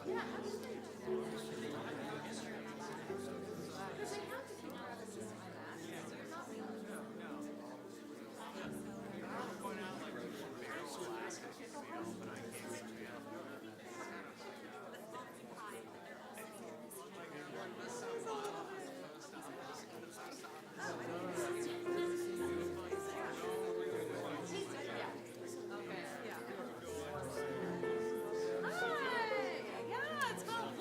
Hi! Yeah, it's called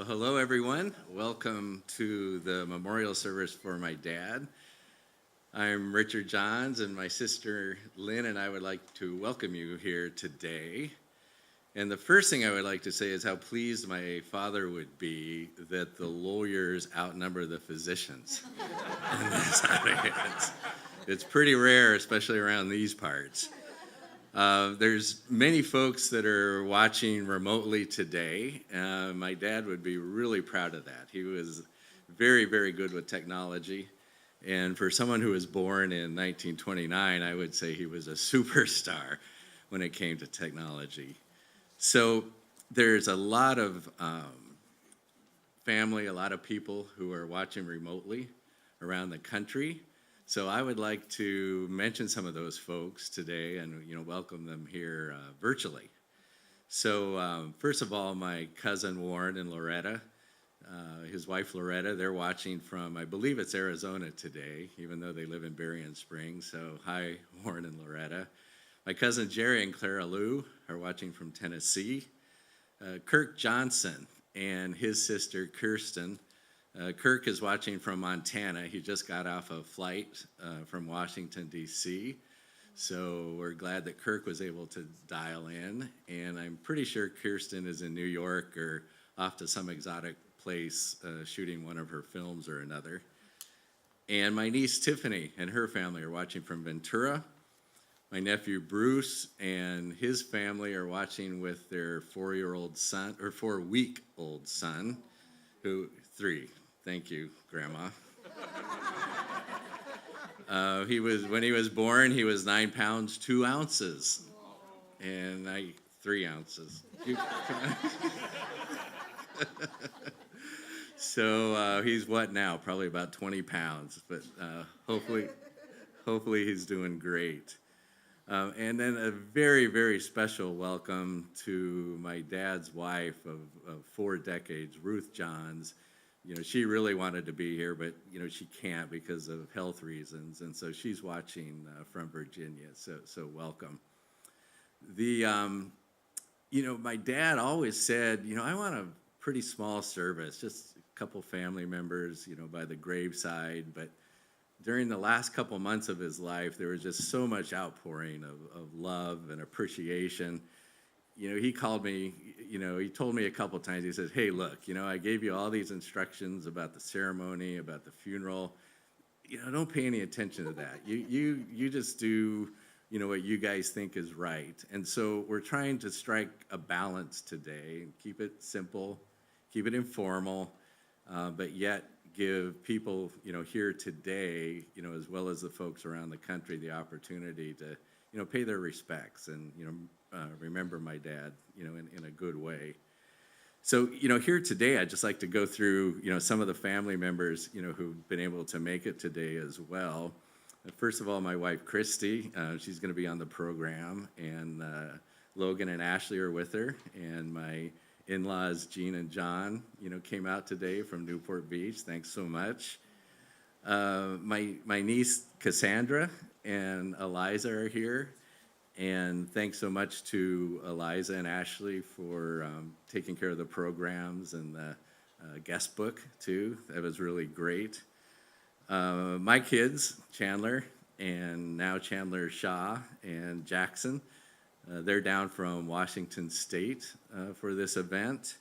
Well, hello, everyone. Welcome to the memorial service for my dad. I'm Richard Johns, and my sister Lynn and I would like to welcome you here today. And the first thing I would like to say is how pleased my father would be that the lawyers outnumber the physicians in this audience. It's pretty rare, especially around these parts. There's many folks that are watching remotely today. My dad would be really proud of that. He was very, very good with technology. And for someone who was born in 1929, I would say he was a superstar when it came to technology. So there's a lot of family, a lot of people who are watching remotely around the country. So I would like to mention some of those folks today and welcome them here virtually. So first of all, my cousin Warren and Loretta, his wife Loretta, they're watching from, I believe it's Arizona today, even though they live in Berrien Springs. So hi, Warren and Loretta. My cousin Jerry and Clara Lou are watching from Tennessee. Kirk Johnson and his sister Kirsten. Kirk is watching from Montana. He just got off a flight from Washington, D.C., so we're glad that Kirk was able to dial in, and I'm pretty sure Kirsten is in New York or off to some exotic place shooting one of her films or another. And my niece Tiffany and her family are watching from Ventura. My nephew Bruce and his family are watching with their 4-year-old son, or 4-week-old son, three. Thank you, Grandma. When he was born, he was 9 pounds, 2 ounces, and 3 ounces. So he's what now? Probably about 20 pounds, but hopefully he's doing great. And then a very, very special welcome to my dad's wife of 4 decades, Ruth Johns. She really wanted to be here, but, she can't because of health reasons. And so she's watching from Virginia. So welcome. My dad always said, I want a pretty small service, just a couple family members, by the graveside. But during the last couple months of his life, there was just so much outpouring of love and appreciation. He called me, he told me a couple times, he said, hey, look, I gave you all these instructions about the ceremony, about the funeral. Don't pay any attention to that. You just do, what you guys think is right. And so we're trying to strike a balance today and keep it simple, keep it informal, but yet give people, here today, as well as the folks around the country, the opportunity to, pay their respects and, remember my dad, in a good way. So, here today, I'd just like to go through, some of the family members, who've been able to make it today as well. First of all, my wife, Christy, she's going to be on the program, and Logan and Ashley are with her, and my in-laws, Jean and John, came out today from Newport Beach. Thanks so much. My niece, Cassandra, and Eliza are here. And thanks so much to Eliza and Ashley for taking care of the programs and the guest book, too. That was really great. My kids, Chandler, and now Chandler Shaw and Jackson, they're down from Washington State for this event.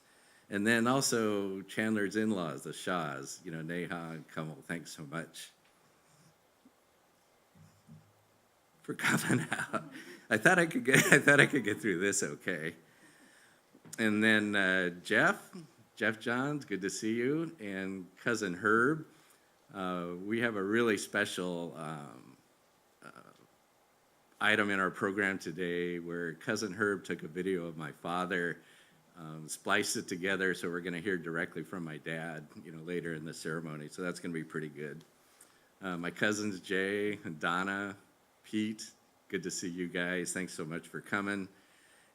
And then also Chandler's in-laws, the Shaws, Neha and Kamal, thanks so much for coming out. I thought I could get through this okay. And then Jeff Johns, good to see you, and cousin Herb. We have a really special item in our program today where cousin Herb took a video of my father, spliced it together, so we're going to hear directly from my dad, later in the ceremony. So that's going to be pretty good. My cousins Jay and Donna, Pete. Good to see you guys. Thanks so much for coming.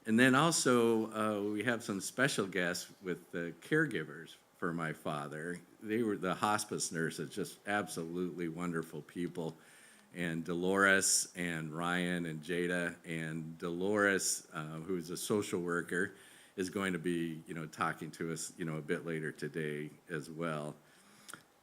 And then also, we have some special guests with the caregivers for my father. They were the hospice nurses, just absolutely wonderful people. And Dolores and Ryan and Jada, and Dolores, who's a social worker, is going to be, talking to us, a bit later today as well.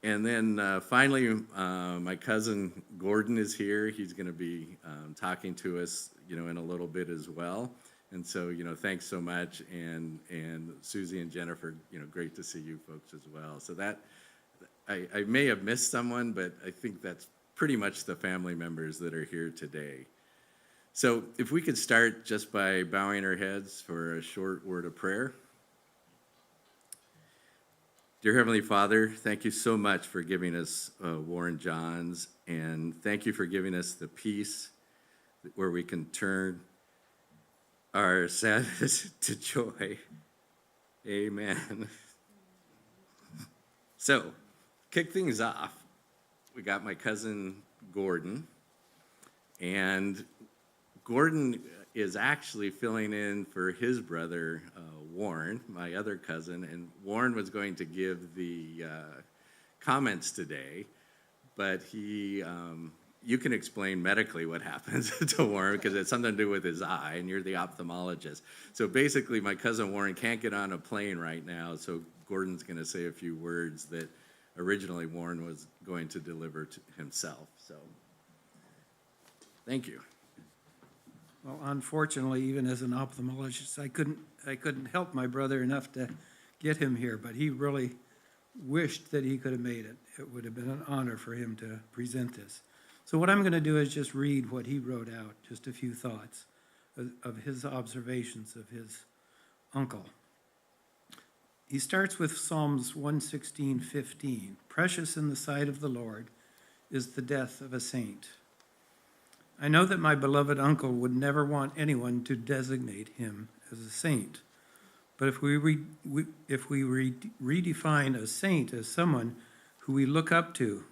And then finally, my cousin Gordon is here. He's going to be talking to us, in a little bit as well. And so, thanks so much. And Susie and Jennifer, great to see you folks as well. So that, I may have missed someone, but I think that's pretty much the family members that are here today. So if we could start just by bowing our heads for a short word of prayer. Dear Heavenly Father, thank you so much for giving us Warren Johns, and thank you for giving us the peace where we can turn our sadness to joy. Amen. So, kick things off. We got my cousin Gordon, and Gordon is actually filling in for his brother, Warren, my other cousin, and Warren was going to give the comments today, but you can explain medically what happens to Warren because it's something to do with his eye, and you're the ophthalmologist. So basically, my cousin Warren can't get on a plane right now, so Gordon's going to say a few words that originally Warren was going to deliver to himself. So, thank you. Well, unfortunately, even as an ophthalmologist, I couldn't help my brother enough to get him here, but he really wished that he could have made it. It would have been an honor for him to present this. So what I'm going to do is just read what he wrote out, just a few thoughts of his observations of his uncle. He starts with Psalms 116:15. Precious in the sight of the Lord is the death of a saint. I know that my beloved uncle would never want anyone to designate him as a saint. But if we redefine a saint as someone who we look up to,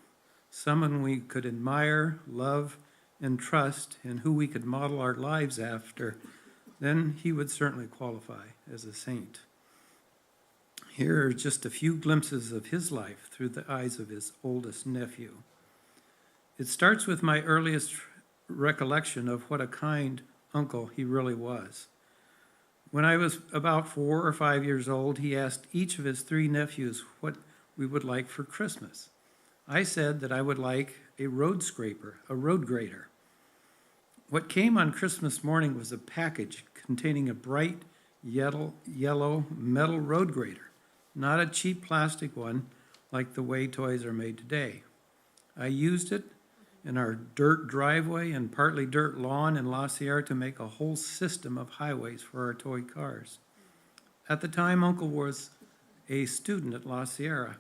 someone we could admire, love, and trust, and who we could model our lives after, then he would certainly qualify as a saint. Here are just a few glimpses of his life through the eyes of his oldest nephew. It starts with my earliest recollection of what a kind uncle he really was. When I was about 4 or 5 years old, he asked each of his 3 nephews what we would like for Christmas. I said that I would like a road scraper, a road grader. What came on Christmas morning was a package containing a bright yellow metal road grader, not a cheap plastic one like the way toys are made today. I used it in our dirt driveway and partly dirt lawn in La Sierra to make a whole system of highways for our toy cars. At the time, Uncle was a student at La Sierra,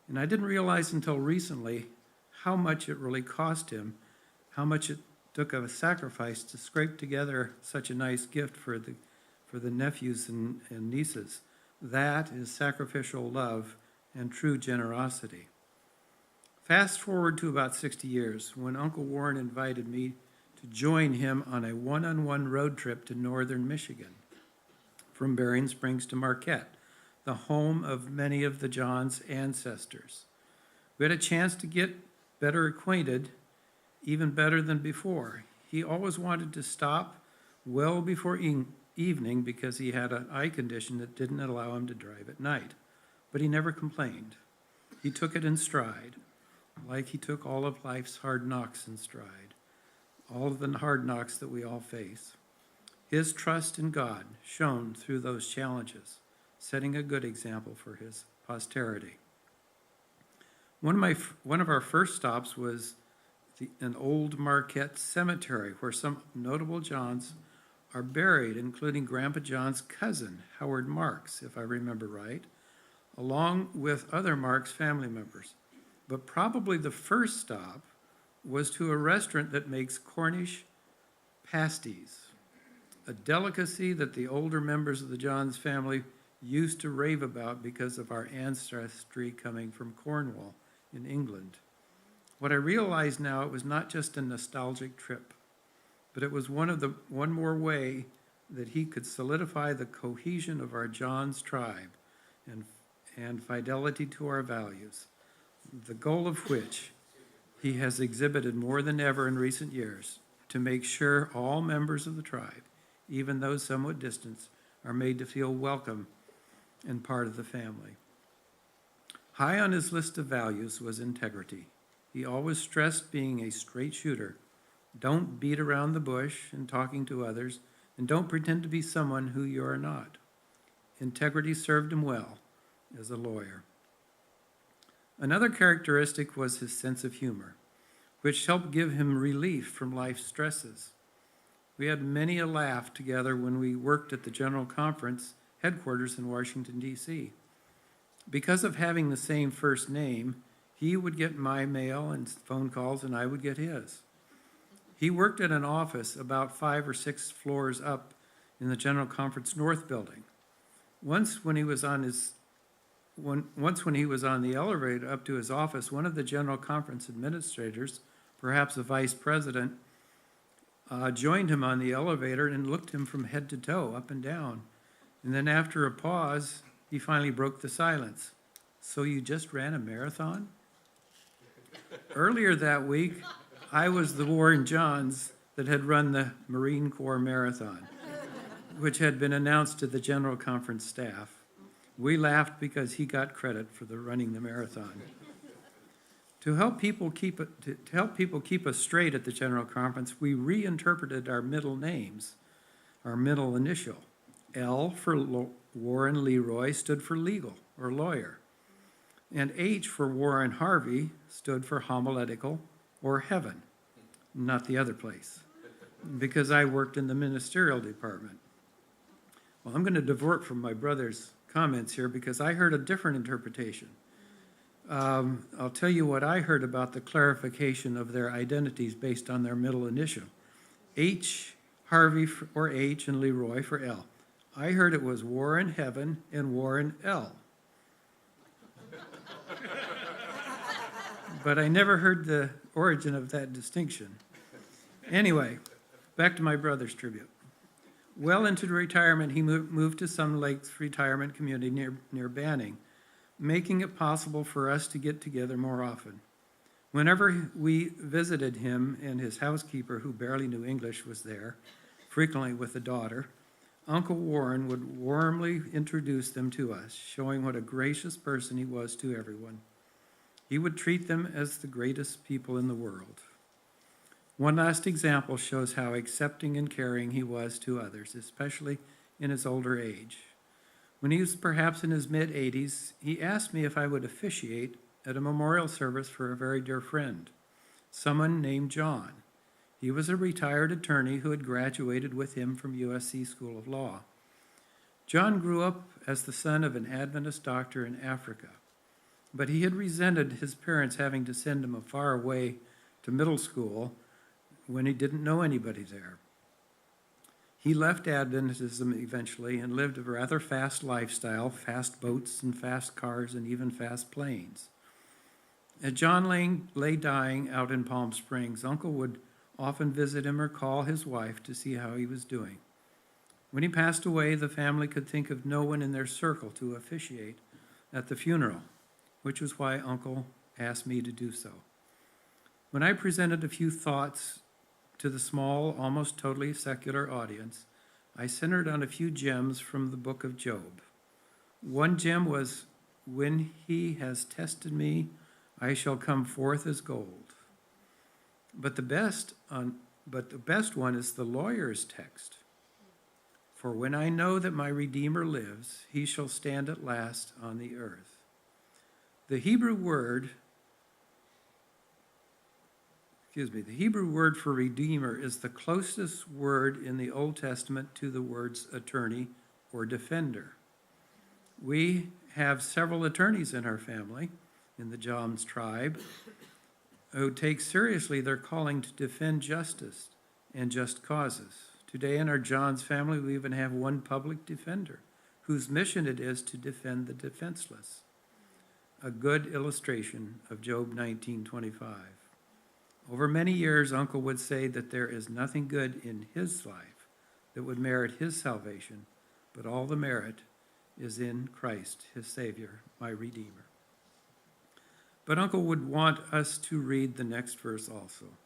and I didn't realize until recently how much it really cost him, how much it took of a sacrifice to scrape together such a nice gift for the nephews and nieces. That is sacrificial love and true generosity. Fast forward to about 60 years, when Uncle Warren invited me to join him on a one-on-one road trip to northern Michigan, from Berrien Springs to Marquette, the home of many of the Johns' ancestors. We had a chance to get better acquainted, even better than before. He always wanted to stop well before evening because he had an eye condition that didn't allow him to drive at night. But he never complained. He took it in stride, like he took all of life's hard knocks in stride, all of the hard knocks that we all face. His trust in God shone through those challenges, setting a good example for his posterity. One of our first stops was an old Marquette cemetery where some notable Johns are buried, including Grandpa John's cousin, Howard Marks, if I remember right, along with other Marks family members. But probably the first stop was to a restaurant that makes Cornish pasties, a delicacy that the older members of the Johns family used to rave about because of our ancestry coming from Cornwall in England. What I realize now, it was not just a nostalgic trip, but it was one more way that he could solidify the cohesion of our Johns tribe and fidelity to our values, the goal of which he has exhibited more than ever in recent years, to make sure all members of the tribe, even those somewhat distant, are made to feel welcome and part of the family. High on his list of values was integrity. He always stressed being a straight shooter. Don't beat around the bush in talking to others, and don't pretend to be someone who you are not. Integrity served him well as a lawyer. Another characteristic was his sense of humor, which helped give him relief from life's stresses. We had many a laugh together when we worked at the General Conference headquarters in Washington, D.C. Because of having the same first name, he would get my mail and phone calls, and I would get his. He worked at an office about 5 or 6 floors up in the General Conference North building. Once when he was on the elevator up to his office, one of the General Conference administrators, perhaps a vice president, joined him on the elevator and looked him from head to toe, up and down. And then after a pause, he finally broke the silence. "So you just ran a marathon?" Earlier that week, I was the Warren Johns that had run the Marine Corps Marathon, which had been announced to the General Conference staff. We laughed because he got credit for running the marathon. To help people keep us straight at the General Conference, we reinterpreted our middle names, our middle initial. L for Warren Leroy stood for legal or lawyer, and H for Warren Harvey stood for homiletical or heaven, not the other place, because I worked in the ministerial department. Well, I'm going to divert from my brother's comments here because I heard a different interpretation. I'll tell you what I heard about the clarification of their identities based on their middle initial. H, Harvey or H, and Leroy for L. I heard it was Warren Heaven and Warren L. But I never heard the origin of that distinction. Anyway, back to my brother's tribute. Well into retirement, he moved to Sun Lake's retirement community near Banning, making it possible for us to get together more often. Whenever we visited him and his housekeeper, who barely knew English, was there, frequently with a daughter, Uncle Warren would warmly introduce them to us, showing what a gracious person he was to everyone. He would treat them as the greatest people in the world. One last example shows how accepting and caring he was to others, especially in his older age. When he was perhaps in his mid-80s, he asked me if I would officiate at a memorial service for a very dear friend, someone named John. He was a retired attorney who had graduated with him from USC School of Law. John grew up as the son of an Adventist doctor in Africa, but he had resented his parents having to send him far away to middle school when he didn't know anybody there. He left Adventism eventually and lived a rather fast lifestyle, fast boats and fast cars and even fast planes. As John lay dying out in Palm Springs, Uncle would often visit him or call his wife to see how he was doing. When he passed away, the family could think of no one in their circle to officiate at the funeral, which was why Uncle asked me to do so. When I presented a few thoughts to the small, almost totally secular audience, I centered on a few gems from the book of Job. One gem was, "When he has tested me, I shall come forth as gold." But the best one is the lawyer's text. "For when I know that my Redeemer lives, he shall stand at last on the earth." The Hebrew word for redeemer is the closest word in the Old Testament to the words attorney or defender. We have several attorneys in our family, in the Johns tribe, who take seriously their calling to defend justice and just causes. Today in our Johns family, we even have one public defender whose mission it is to defend the defenseless. A good illustration of Job 19:25. Over many years, Uncle would say that there is nothing good in his life that would merit his salvation, but all the merit is in Christ, his Savior, my Redeemer. But Uncle would want us to read the next verse also.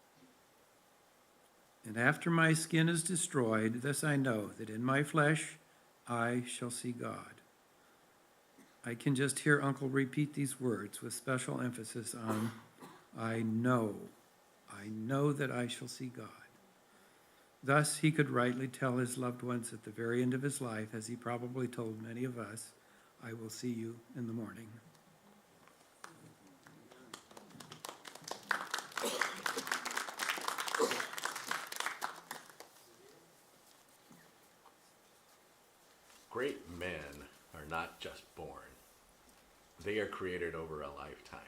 "And after my skin is destroyed, this I know, that in my flesh I shall see God. I can just hear Uncle repeat these words with special emphasis on, I know that I shall see God. Thus, he could rightly tell his loved ones at the very end of his life, as he probably told many of us, I will see you in the morning. Great men are not just born. They are created over a lifetime.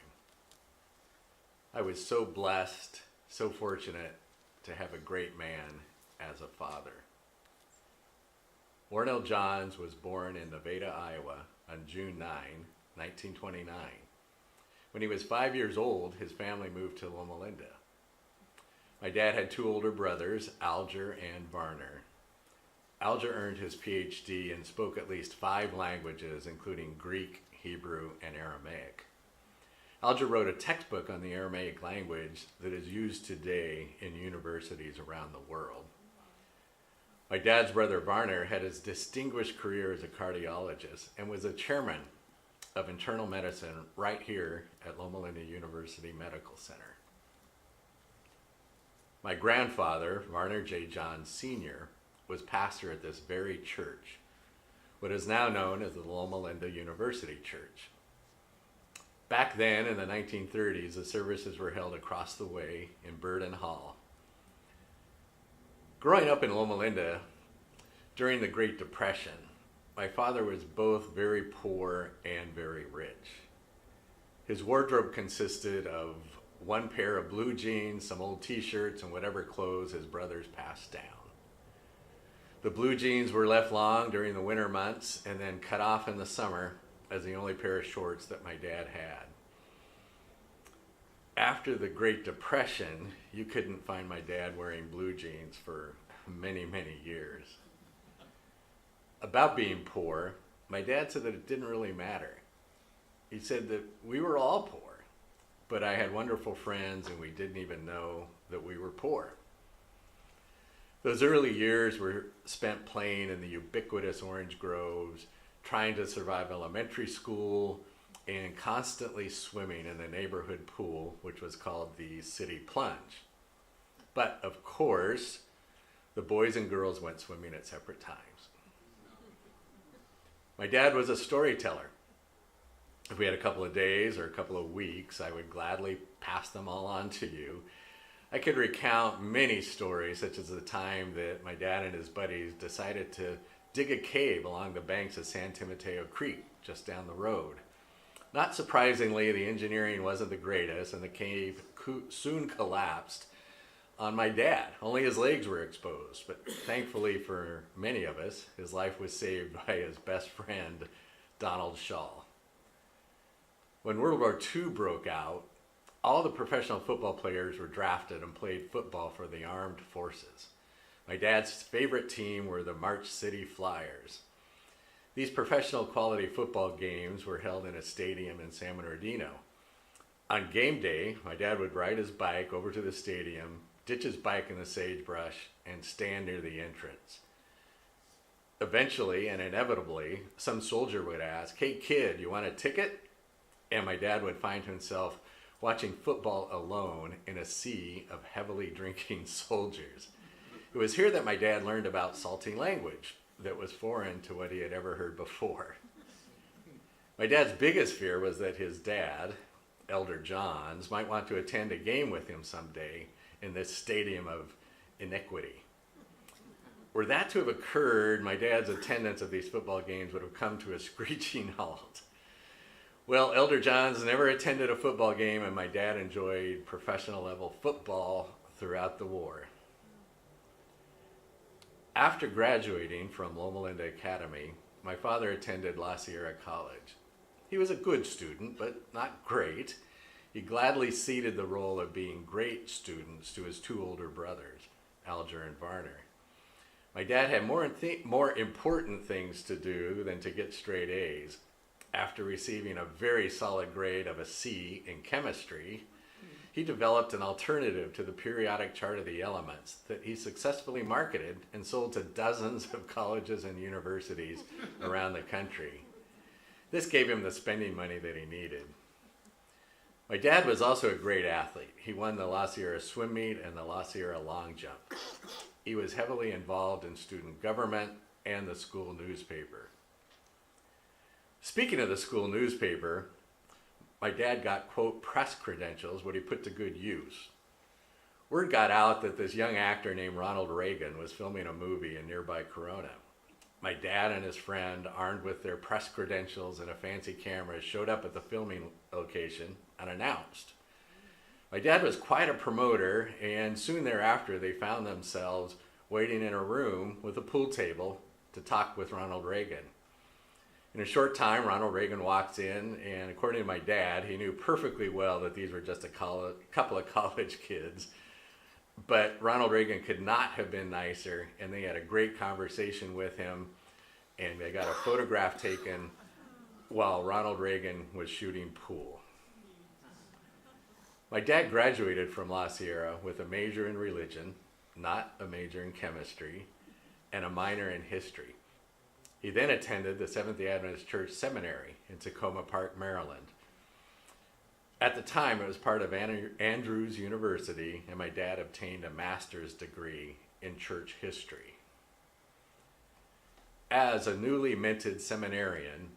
I was so blessed, so fortunate to have a great man as a father. Ornell Johns was born in Nevada, Iowa on June 9, 1929. When he was 5 years old, his family moved to Loma. My dad had two older brothers, Alger and Varner. Alger earned his PhD and spoke at least 5 languages, including Greek, Hebrew, and Aramaic. Alger wrote a textbook on the Aramaic language that is used today in universities around the world. My dad's brother Varner had his distinguished career as a cardiologist and was a chairman of internal medicine right here at Loma Linda University Medical Center. My grandfather, Varner J. Johns Sr., was pastor at this very church, what is now known as the Loma Linda University Church. Back then, in the 1930s, the services were held across the way in Burden Hall. Growing up in Loma Linda during the Great Depression, my father was both very poor and very rich. His wardrobe consisted of one pair of blue jeans, some old t-shirts, and whatever clothes his brothers passed down. The blue jeans were left long during the winter months and then cut off in the summer as the only pair of shorts that my dad had. After the Great Depression, you couldn't find my dad wearing blue jeans for many, many years. About being poor, my dad said that it didn't really matter. He said that we were all poor, but I had wonderful friends and we didn't even know that we were poor. Those early years were spent playing in the ubiquitous orange groves, trying to survive elementary school, and constantly swimming in the neighborhood pool, which was called the City Plunge. But of course, the boys and girls went swimming at separate times. My dad was a storyteller. If we had a couple of days or a couple of weeks, I would gladly pass them all on to you. I could recount many stories, such as the time that my dad and his buddies decided to dig a cave along the banks of San Timoteo Creek, just down the road. Not surprisingly, the engineering wasn't the greatest, and the cave soon collapsed on my dad. Only his legs were exposed, but thankfully for many of us, his life was saved by his best friend, Donald Shaw. When World War II broke out, all the professional football players were drafted and played football for the armed forces. My dad's favorite team were the March City Flyers. These professional quality football games were held in a stadium in San Bernardino. On game day, my dad would ride his bike over to the stadium, ditch his bike in the sagebrush, and stand near the entrance. Eventually and inevitably, some soldier would ask, "Hey kid, you want a ticket?" And my dad would find himself watching football alone in a sea of heavily drinking soldiers. It was here that my dad learned about salty language that was foreign to what he had ever heard before. My dad's biggest fear was that his dad, Elder Johns, might want to attend a game with him someday in this stadium of iniquity. Were that to have occurred, my dad's attendance of these football games would have come to a screeching halt. Well, Elder Johns never attended a football game, and my dad enjoyed professional level football throughout the war. After graduating from Loma Linda Academy, my father attended La Sierra College. He was a good student, but not great. He gladly ceded the role of being great students to his two older brothers, Alger and Varner. My dad had more important things to do than to get straight A's. After receiving a very solid grade of a C in chemistry, he developed an alternative to the periodic chart of the elements that he successfully marketed and sold to dozens of colleges and universities around the country. This gave him the spending money that he needed. My dad was also a great athlete. He won the La Sierra swim meet and the La Sierra long jump. He was heavily involved in student government and the school newspaper. Speaking of the school newspaper, my dad got, quote, press credentials, what he put to good use. Word got out that this young actor named Ronald Reagan was filming a movie in nearby Corona. My dad and his friend, armed with their press credentials and a fancy camera, showed up at the filming location unannounced. My dad was quite a promoter, and soon thereafter they found themselves waiting in a room with a pool table to talk with Ronald Reagan. In a short time, Ronald Reagan walks in, and according to my dad, he knew perfectly well that these were just a couple of college kids. But Ronald Reagan could not have been nicer, and they had a great conversation with him, and they got a photograph taken while Ronald Reagan was shooting pool. My dad graduated from La Sierra with a major in religion, not a major in chemistry, and a minor in history. He then attended the Seventh-day Adventist Church Seminary in Tacoma Park, Maryland. At the time, it was part of Andrews University, and my dad obtained a master's degree in church history. As a newly minted seminarian,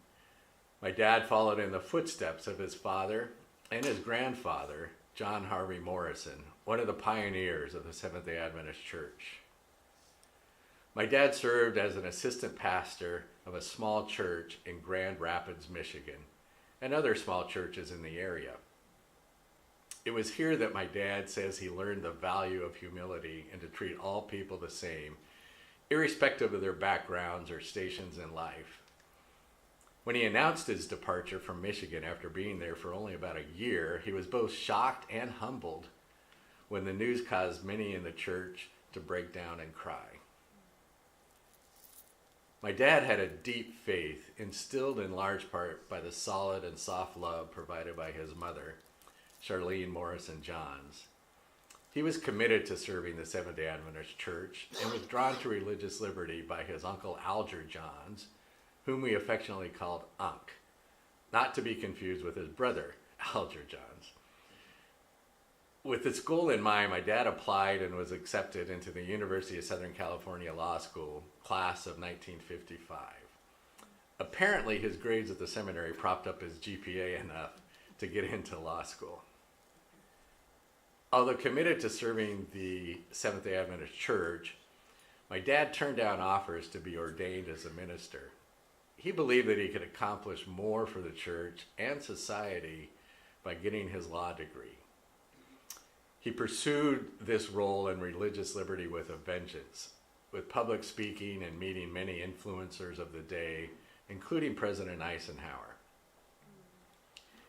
my dad followed in the footsteps of his father and his grandfather, John Harvey Morrison, one of the pioneers of the Seventh-day Adventist Church. My dad served as an assistant pastor of a small church in Grand Rapids, Michigan, and other small churches in the area. It was here that my dad says he learned the value of humility and to treat all people the same, irrespective of their backgrounds or stations in life. When he announced his departure from Michigan after being there for only about a year, he was both shocked and humbled when the news caused many in the church to break down and cry. My dad had a deep faith, instilled in large part by the solid and soft love provided by his mother, Charlene Morrison Johns. He was committed to serving the Seventh-day Adventist Church and was drawn to religious liberty by his uncle Alger Johns, whom we affectionately called Unc, not to be confused with his brother, Alger Johns. With this goal in mind, my dad applied and was accepted into the University of Southern California Law School, class of 1955. Apparently, his grades at the seminary propped up his GPA enough to get into law school. Although committed to serving the Seventh-day Adventist Church, my dad turned down offers to be ordained as a minister. He believed that he could accomplish more for the church and society by getting his law degree. He pursued this role in religious liberty with a vengeance, with public speaking and meeting many influencers of the day, including President Eisenhower.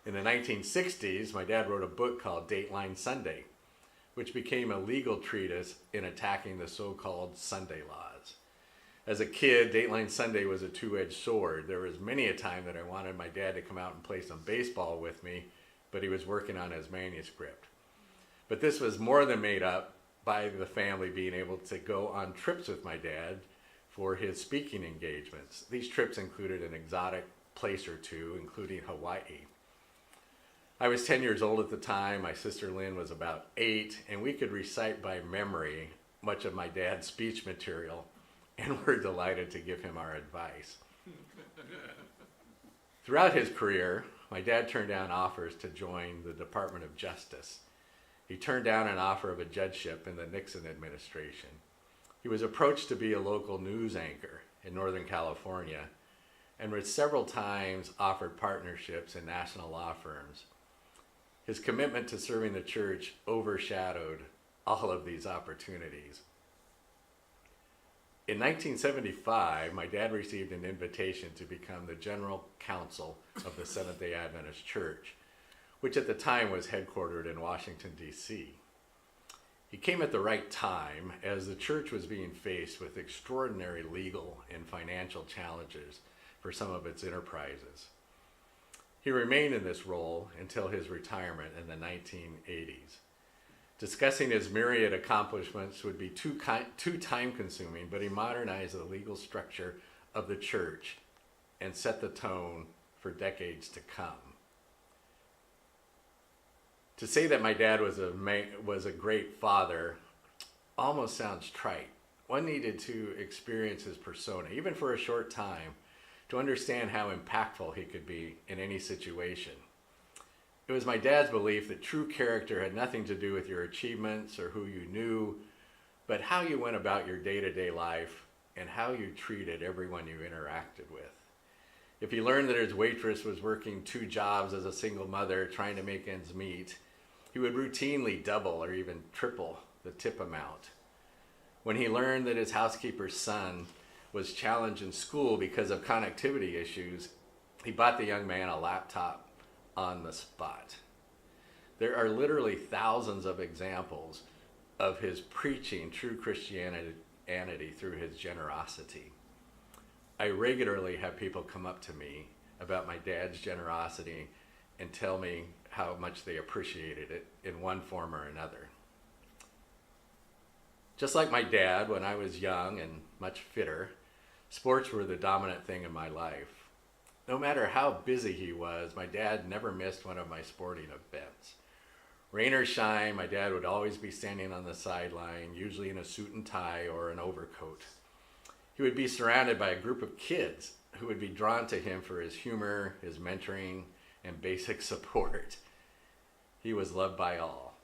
In the 1960s, my dad wrote a book called Dateline Sunday, which became a legal treatise in attacking the so-called Sunday laws. As a kid, Dateline Sunday was a two-edged sword. There was many a time that I wanted my dad to come out and play some baseball with me, but he was working on his manuscript. But this was more than made up by the family being able to go on trips with my dad for his speaking engagements. These trips included an exotic place or two, including Hawaii. I was 10 years old at the time, my sister Lynn was about 8, and we could recite by memory much of my dad's speech material, and we're delighted to give him our advice. Throughout his career, my dad turned down offers to join the Department of Justice. He turned down an offer of a judgeship in the Nixon administration. He was approached to be a local news anchor in Northern California and was several times offered partnerships in national law firms. His commitment to serving the church overshadowed all of these opportunities. In 1975, my dad received an invitation to become the general counsel of the Seventh-day Adventist Church, which at the time was headquartered in Washington, D.C. He came at the right time as the church was being faced with extraordinary legal and financial challenges for some of its enterprises. He remained in this role until his retirement in the 1980s. Discussing his myriad accomplishments would be too time-consuming, but he modernized the legal structure of the church and set the tone for decades to come. To say that my dad was a great father almost sounds trite. One needed to experience his persona, even for a short time, to understand how impactful he could be in any situation. It was my dad's belief that true character had nothing to do with your achievements or who you knew, but how you went about your day-to-day life and how you treated everyone you interacted with. If he learned that his waitress was working 2 jobs as a single mother trying to make ends meet, he would routinely double or even triple the tip amount. When he learned that his housekeeper's son was challenged in school because of connectivity issues, he bought the young man a laptop on the spot. There are literally thousands of examples of his preaching true Christianity through his generosity. I regularly have people come up to me about my dad's generosity and tell me how much they appreciated it in one form or another. Just like my dad, when I was young and much fitter, sports were the dominant thing in my life. No matter how busy he was, my dad never missed one of my sporting events. Rain or shine, my dad would always be standing on the sideline, usually in a suit and tie or an overcoat. He would be surrounded by a group of kids who would be drawn to him for his humor, his mentoring, and basic support. He was loved by all.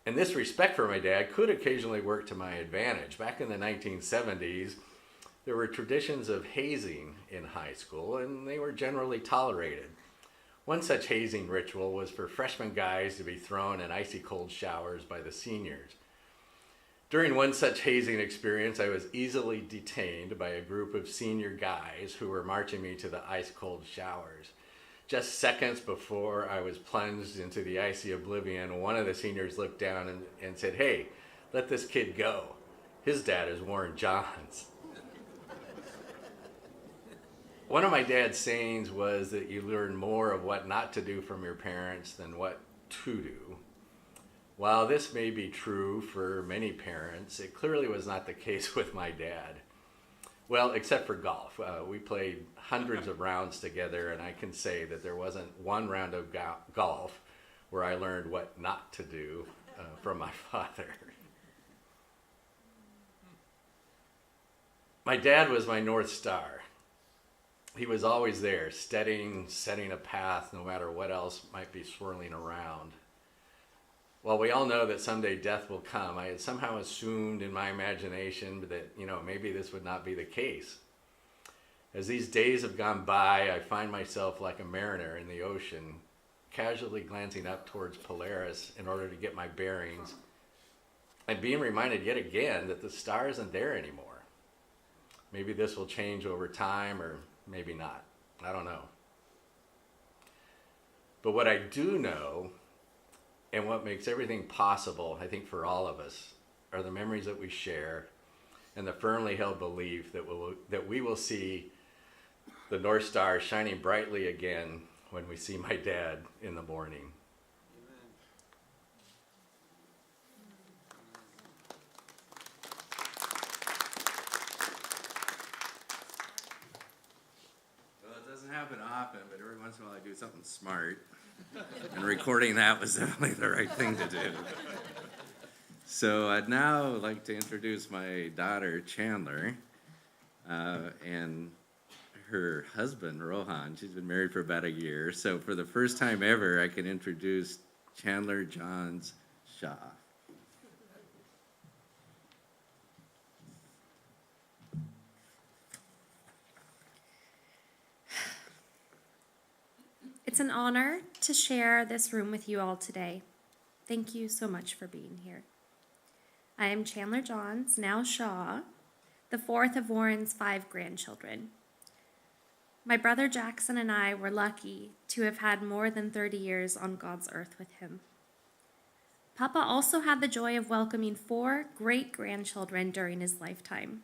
And this respect for my dad could occasionally work to my advantage. Back in the 1970s, there were traditions of hazing in high school, and they were generally tolerated. One such hazing ritual was for freshman guys to be thrown in icy cold showers by the seniors. During one such hazing experience, I was easily detained by a group of senior guys who were marching me to the ice cold showers. Just seconds before I was plunged into the icy oblivion, one of the seniors looked down and said, "Hey, let this kid go. His dad is Warren Johns." One of my dad's sayings was that you learn more of what not to do from your parents than what to do. While this may be true for many parents, it clearly was not the case with my dad. Well, except for golf. We played hundreds of rounds together, and I can say that there wasn't one round of golf where I learned what not to do from my father. My dad was my North Star. He was always there, steadying, setting a path, no matter what else might be swirling around. While we all know that someday death will come, I had somehow assumed in my imagination that, maybe this would not be the case. As these days have gone by, I find myself like a mariner in the ocean, casually glancing up towards Polaris in order to get my bearings, and being reminded yet again that the star isn't there anymore. Maybe this will change over time, or maybe not. I don't know. But what I do know, and what makes everything possible, I think, for all of us, are the memories that we share and the firmly held belief that we will see the North Star shining brightly again when we see my dad in the morning. Happen often, but every once in a while I do something smart, and recording that was definitely the right thing to do. So I'd now like to introduce my daughter Chandler and her husband Rohan. She's been married for about a year, so for the first time ever I can introduce Chandler Johns Shaw. It's an honor to share this room with you all today. Thank you so much for being here. I am Chandler Johns, now Shaw, the fourth of Warren's 5 grandchildren. My brother Jackson and I were lucky to have had more than 30 years on God's earth with him. Papa also had the joy of welcoming 4 great-grandchildren during his lifetime.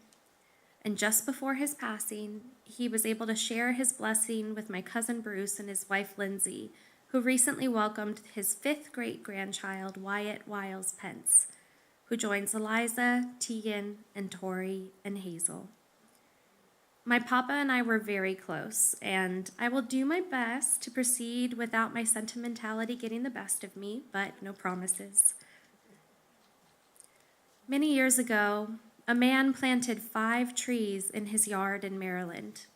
And just before his passing, he was able to share his blessing with my cousin Bruce and his wife Lindsay, who recently welcomed his 5th great-grandchild, Wyatt Wiles Pence, who joins Eliza, Tegan, and Tori, and Hazel. My papa and I were very close, and I will do my best to proceed without my sentimentality getting the best of me, but no promises. Many years ago, a man planted 5 trees in his yard in Maryland.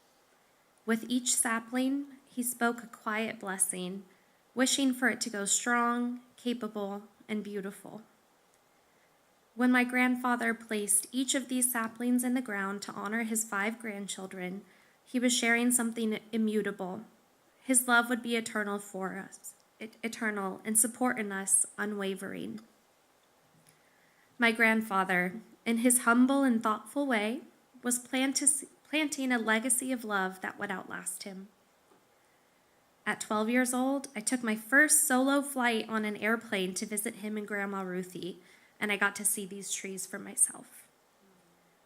With each sapling, he spoke a quiet blessing, wishing for it to go strong, capable, and beautiful. When my grandfather placed each of these saplings in the ground to honor his 5 grandchildren, he was sharing something immutable. His love would be eternal for us, eternal, and support in us unwavering. My grandfather, in his humble and thoughtful way, was planting a legacy of love that would outlast him. At 12 years old, I took my first solo flight on an airplane to visit him and Grandma Ruthie, and I got to see these trees for myself.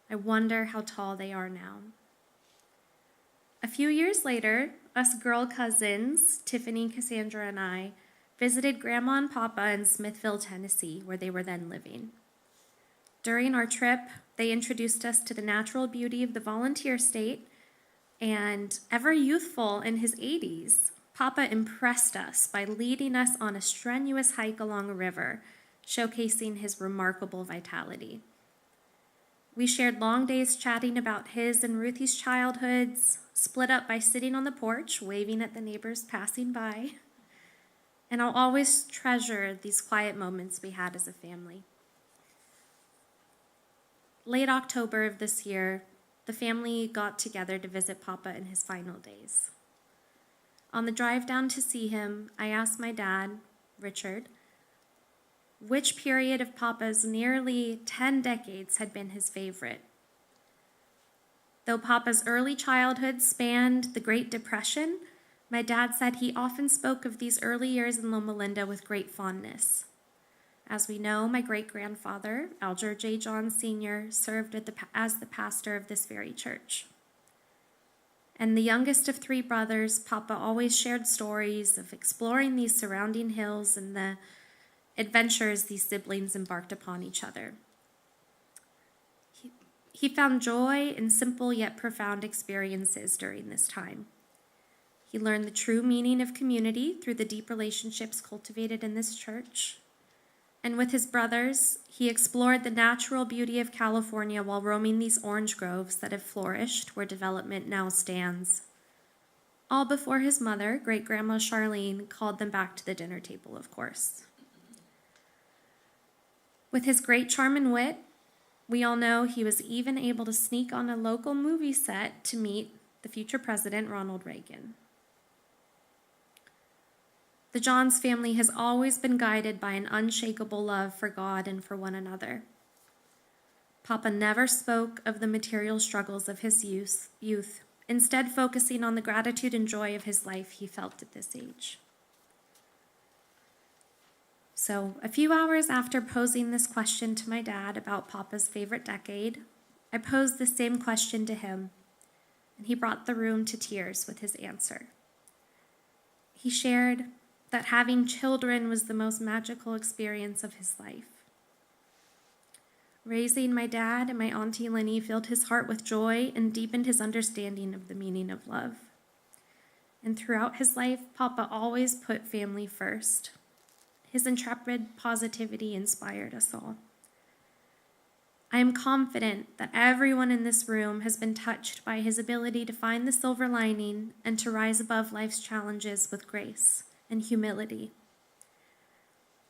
I wonder how tall they are now. A few years later, us girl cousins, Tiffany, Cassandra, and I, visited Grandma and Papa in Smithville, Tennessee, where they were then living. During our trip, they introduced us to the natural beauty of the volunteer state, and ever youthful in his 80s, Papa impressed us by leading us on a strenuous hike along a river, showcasing his remarkable vitality. We shared long days chatting about his and Ruthie's childhoods, split up by sitting on the porch, waving at the neighbors passing by. And I'll always treasure these quiet moments we had as a family. Late October of this year, the family got together to visit Papa in his final days. On the drive down to see him, I asked my dad, Richard, which period of Papa's nearly 10 decades had been his favorite. Though Papa's early childhood spanned the Great Depression, my dad said he often spoke of these early years in Loma Linda with great fondness. As we know, my great-grandfather, Alger J. John Sr., served as the pastor of this very church. And the youngest of 3 brothers, Papa always shared stories of exploring these surrounding hills and the adventures these siblings embarked upon each other. He found joy in simple yet profound experiences during this time. He learned the true meaning of community through the deep relationships cultivated in this church. And with his brothers, he explored the natural beauty of California while roaming these orange groves that have flourished where development now stands. All before his mother, great-grandma Charlene, called them back to the dinner table, of course. With his great charm and wit, we all know he was even able to sneak on a local movie set to meet the future president, Ronald Reagan. The Johns family has always been guided by an unshakable love for God and for one another. Papa never spoke of the material struggles of his youth, instead focusing on the gratitude and joy of his life he felt at this age. So, a few hours after posing this question to my dad about Papa's favorite decade, I posed the same question to him, and he brought the room to tears with his answer. He shared that having children was the most magical experience of his life. Raising my dad and my Auntie Lenny filled his heart with joy and deepened his understanding of the meaning of love. And throughout his life, Papa always put family first. His intrepid positivity inspired us all. I am confident that everyone in this room has been touched by his ability to find the silver lining and to rise above life's challenges with grace and humility.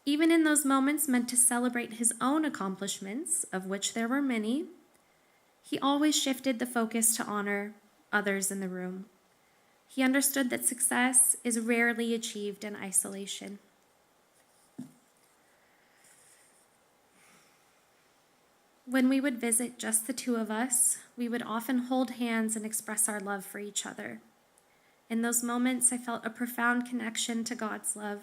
Even in those moments meant to celebrate his own accomplishments, of which there were many, he always shifted the focus to honor others in the room. He understood that success is rarely achieved in isolation. When we would visit just the 2 of us, we would often hold hands and express our love for each other. In those moments, I felt a profound connection to God's love.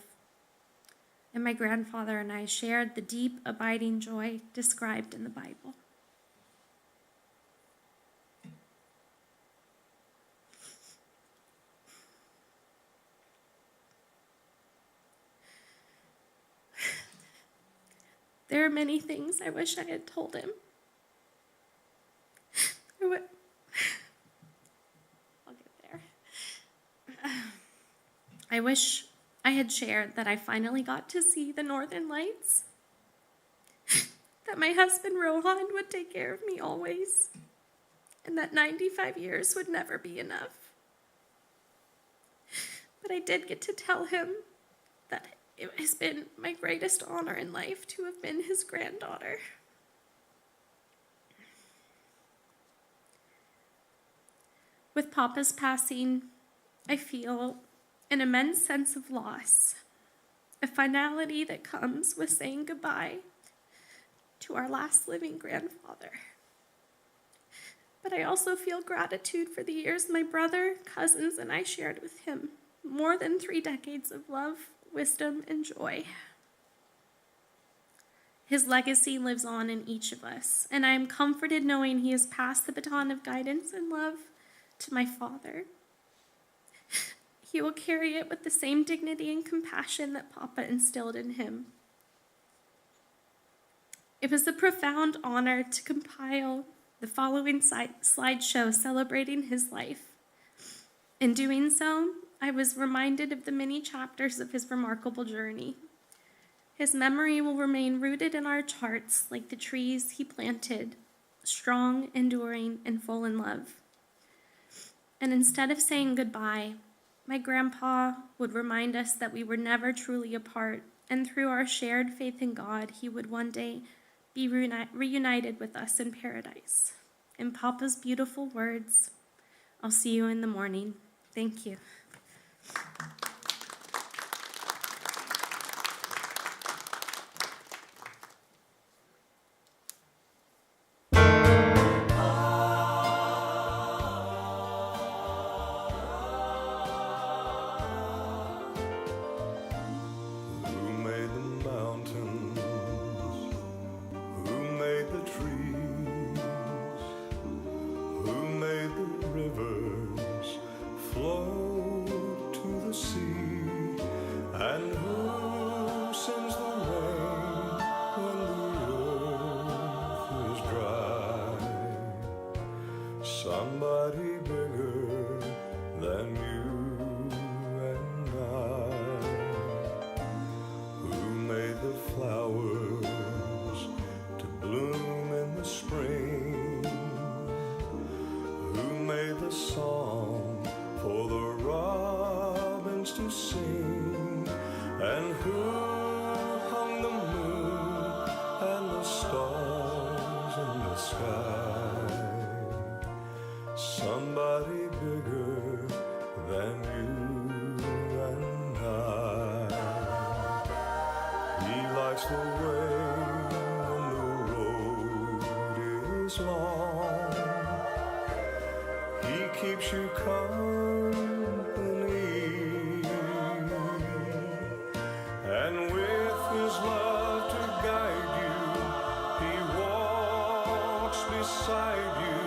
And my grandfather and I shared the deep, abiding joy described in the Bible. There are many things I wish I had told him. I'll get there. I wish I had shared that I finally got to see the Northern Lights, that my husband Rohan would take care of me always, and that 95 years would never be enough. But I did get to tell him that it has been my greatest honor in life to have been his granddaughter. With Papa's passing, I feel an immense sense of loss, a finality that comes with saying goodbye to our last living grandfather. But I also feel gratitude for the years my brother, cousins, and I shared with him. More than 3 decades of love, wisdom, and joy. His legacy lives on in each of us, and I am comforted knowing he has passed the baton of guidance and love to my father. He will carry it with the same dignity and compassion that Papa instilled in him. It was a profound honor to compile the following slideshow celebrating his life. In doing so, I was reminded of the many chapters of his remarkable journey. His memory will remain rooted in our charts like the trees he planted, strong, enduring, and full in love. And instead of saying goodbye, my grandpa would remind us that we were never truly apart, and through our shared faith in God, he would one day be reunited with us in paradise. In Papa's beautiful words, I'll see you in the morning. Thank you. Somebody bigger than you and I, who made the flowers to bloom in the spring, who made the song for the robins to sing, and who hung the moon and the stars in the sky. Somebody bigger than you and I. He lights the way when the road is long. He keeps you company, and with his love to guide you, he walks beside you.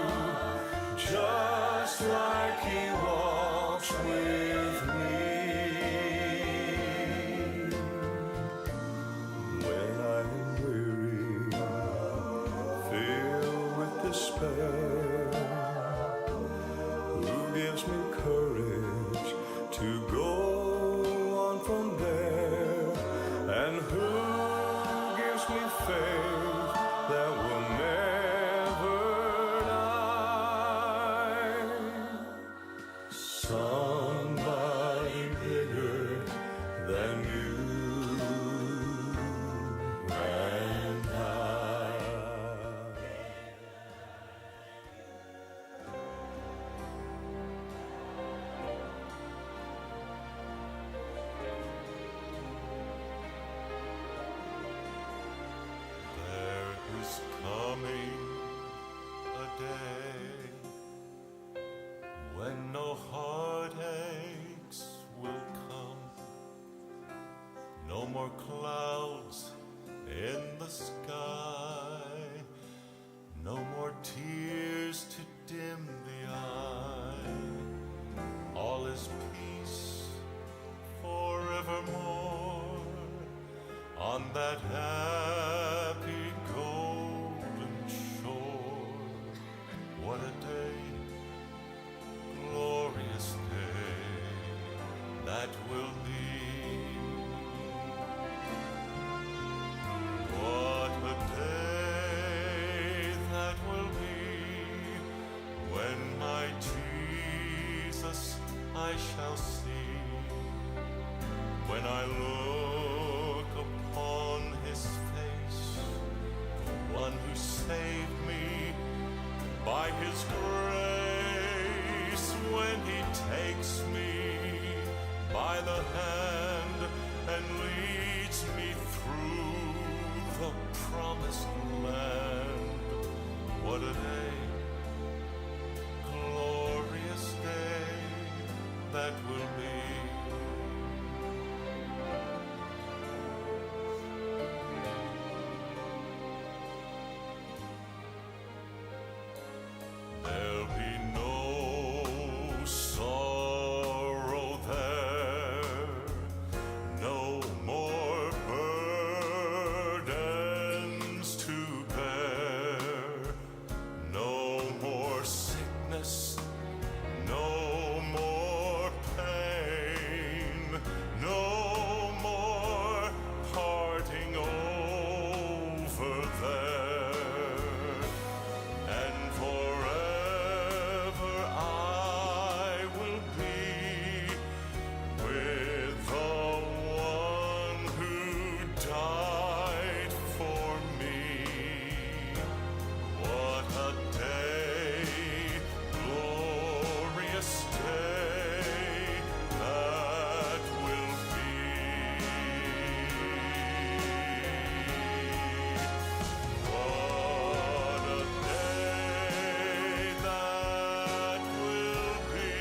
Just like he walks with me. When I am weary, filled with despair, who gives me courage to go on from there, and who gives me faith that will never somebody bigger than you and I. There is coming a day when no heartaches will come, no more clouds in the sky, no more tears to dim the eye. All is peace forevermore on that happy Jesus I shall see. When I look upon his face, the one who saved me by his grace, when he takes me by the hand and leads me through the promised land. What a day, glorious day that will be. There'll be no sorrow there, no more burdens to bear, no more sickness, no more pain, no more parting over there, and forever I will be with the one who died for me. What a day, glorious day that will be. What a day that will be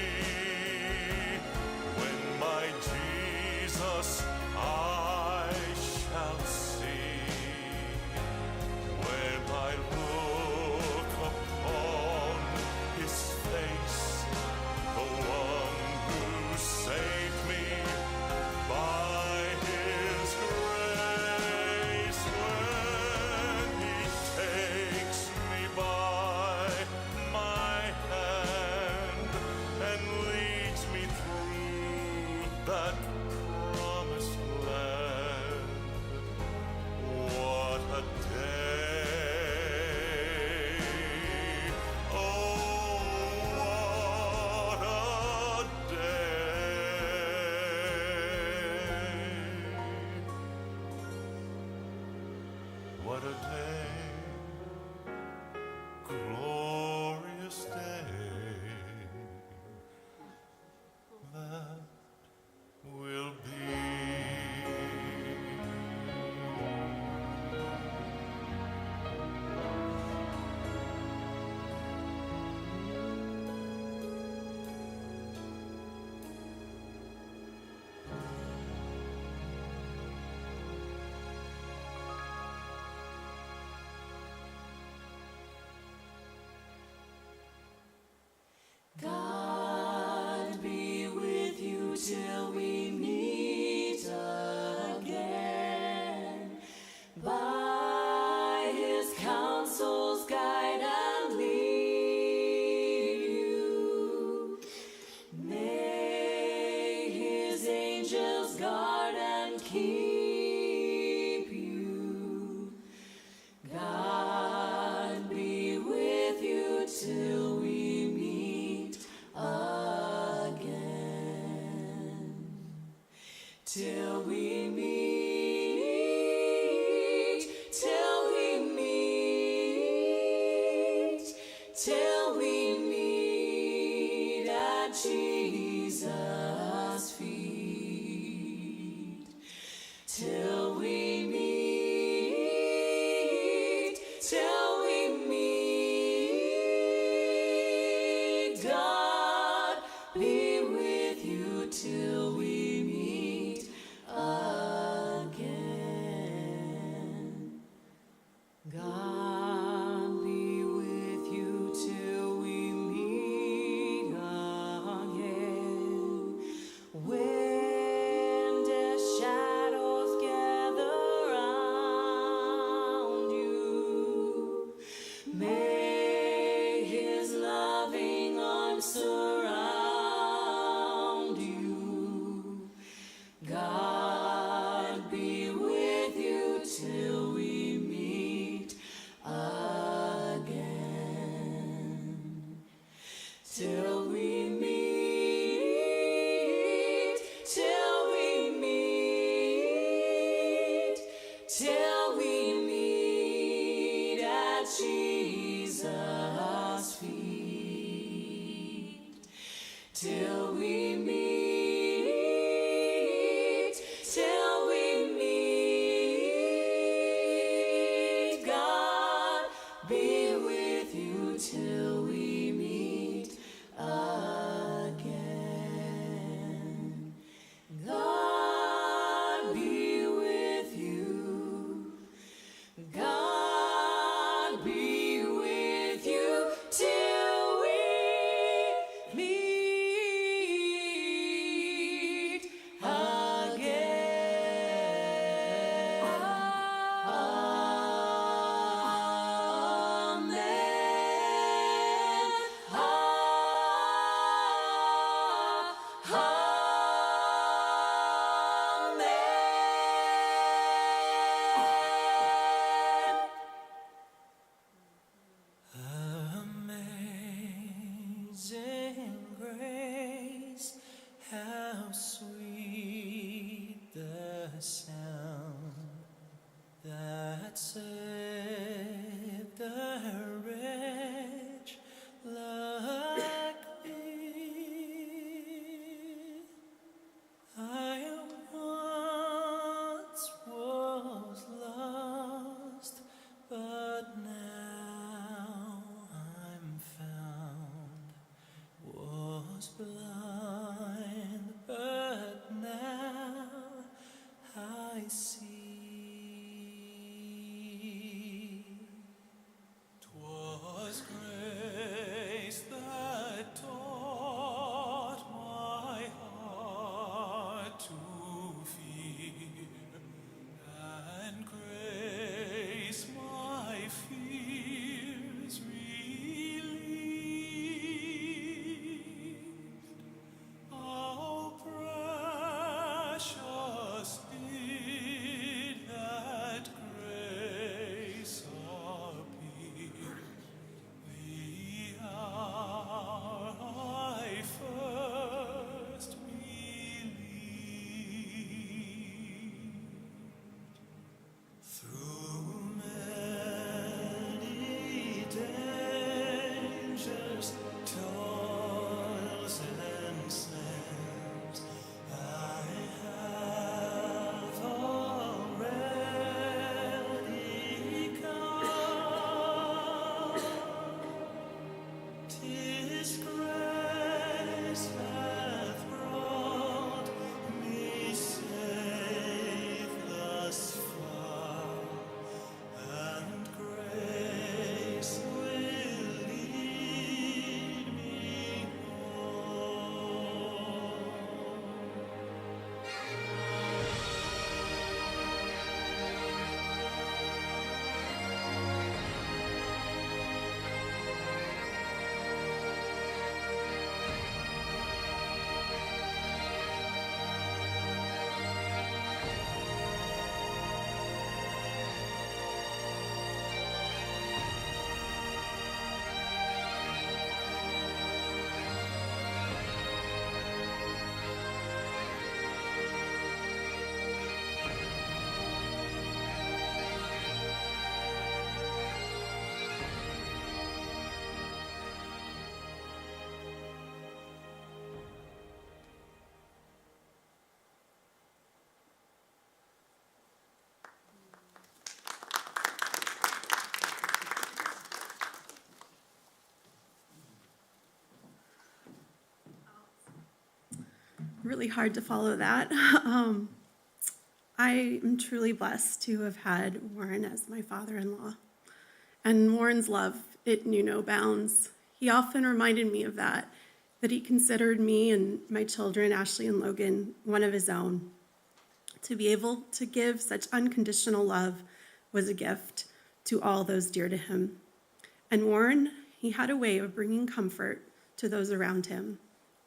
when my Jesus I shall see. When I look upon his face, the one who saved me by his grace, when he takes me by my hand and leads me through that promised land. What a day! Oh, what a day! What a day! Glorious day that will be. God be with you till we meet again. By his counsels guide and lead you. May his angels guard and keep you. God be with you till we meet again. Till we meet, till we meet, till we meet at Jesus' feet. Till we meet, till we meet. God be with you till we meet again. God be with you till we meet again. Jesus' feet till we meet, till we meet. God be with you till we meet again. God be with you. God be with you till we meet again. Amen. Amazing grace, how sweet the sound that saved a wretch like me. I once was lost, but now I'm found. Was blind, but now I see. 'Twas grace that taught my heart to fear, and grace my fears relieved. How precious did that grace appear the hour I first believed. Through many dangers, toils, and snares, I have already come. 'Tis grace hath brought me safe thus far, and grace will lead me home. Really hard to follow that. I am truly blessed to have had Warren as my father-in-law. And Warren's love, it knew no bounds. He often reminded me of that he considered me and my children, Ashley and Logan, one of his own. To be able to give such unconditional love was a gift to all those dear to him. And Warren, he had a way of bringing comfort to those around him,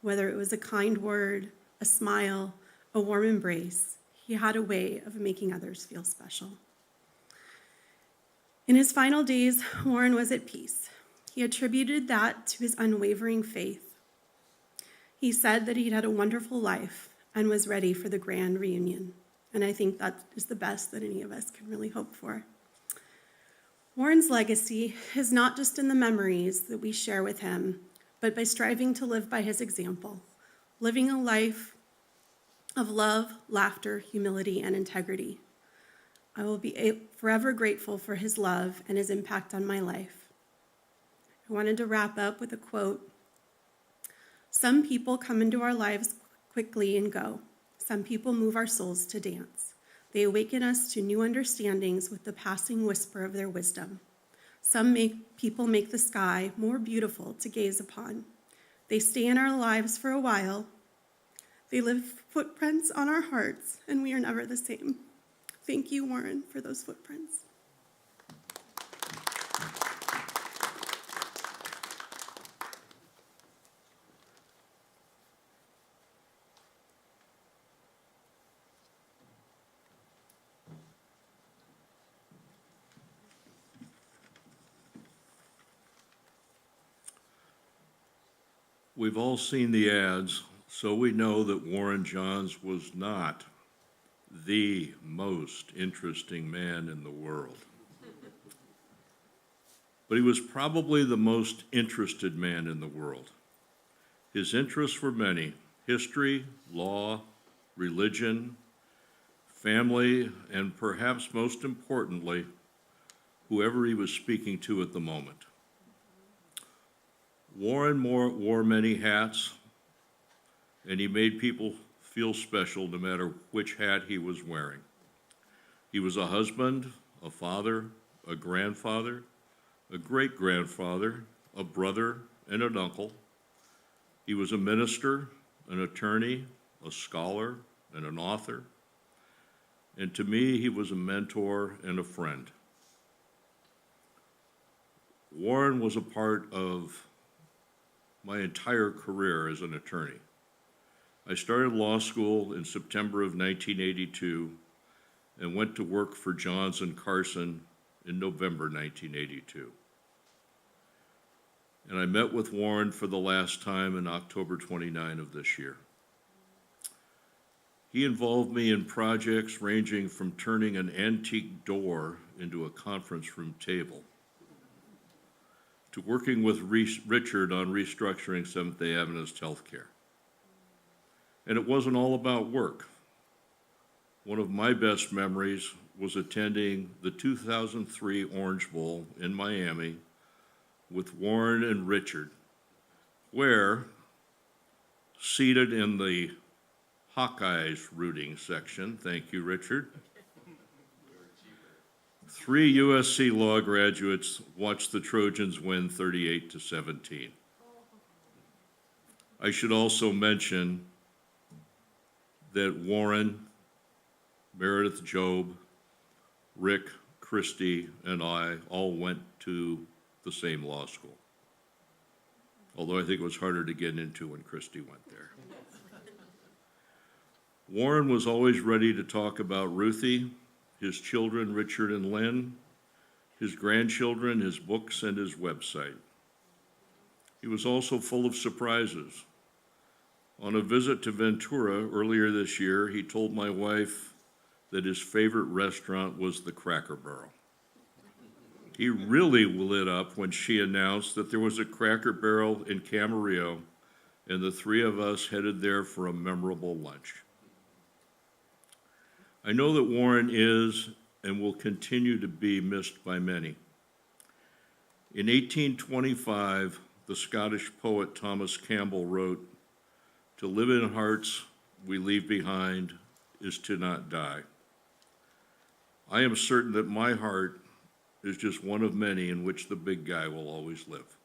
whether it was a kind word, a smile, a warm embrace. He had a way of making others feel special. In his final days, Warren was at peace. He attributed that to his unwavering faith. He said that he'd had a wonderful life and was ready for the grand reunion. And I think that is the best that any of us can really hope for. Warren's legacy is not just in the memories that we share with him, but by striving to live by his example, living a life of love, laughter, humility, and integrity. I will be forever grateful for his love and his impact on my life. I wanted to wrap up with a quote. Some people come into our lives quickly and go. Some people move our souls to dance. They awaken us to new understandings with the passing whisper of their wisdom. Some people make the sky more beautiful to gaze upon. They stay in our lives for a while. They leave footprints on our hearts, and we are never the same. Thank you, Warren, for those footprints. We've all seen the ads, so we know that Warren Johns was not the most interesting man in the world. But he was probably the most interested man in the world. His interests were many: history, law, religion, family, and perhaps most importantly, whoever he was speaking to at the moment. Warren wore many hats, and he made people feel special no matter which hat he was wearing. He was a husband, a father, a grandfather, a great-grandfather, a brother, and an uncle. He was a minister, an attorney, a scholar, and an author. And to me, he was a mentor and a friend. Warren was a part of my entire career as an attorney. I started law school in September of 1982 and went to work for Johns and Carson in November 1982. And I met with Warren for the last time in October 29 of this year. He involved me in projects ranging from turning an antique door into a conference room table, to working with Richard on restructuring Seventh-day Adventist healthcare. And it wasn't all about work. One of my best memories was attending the 2003 Orange Bowl in Miami with Warren and Richard, where, seated in the Hawkeyes rooting section, thank you, Richard, 3 USC law graduates watched the Trojans win 38-17. I should also mention that Warren, Meredith Job, Rick, Christy, and I all went to the same law school. Although I think it was harder to get into when Christy went there. Warren was always ready to talk about Ruthie, his children, Richard and Lynn, his grandchildren, his books, and his website. He was also full of surprises. On a visit to Ventura earlier this year, he told my wife that his favorite restaurant was the Cracker Barrel. He really lit up when she announced that there was a Cracker Barrel in Camarillo, and the 3 of us headed there for a memorable lunch. I know that Warren is and will continue to be missed by many. In 1825, the Scottish poet Thomas Campbell wrote, "To live in hearts we leave behind is to not die." I am certain that my heart is just one of many in which the big guy will always live.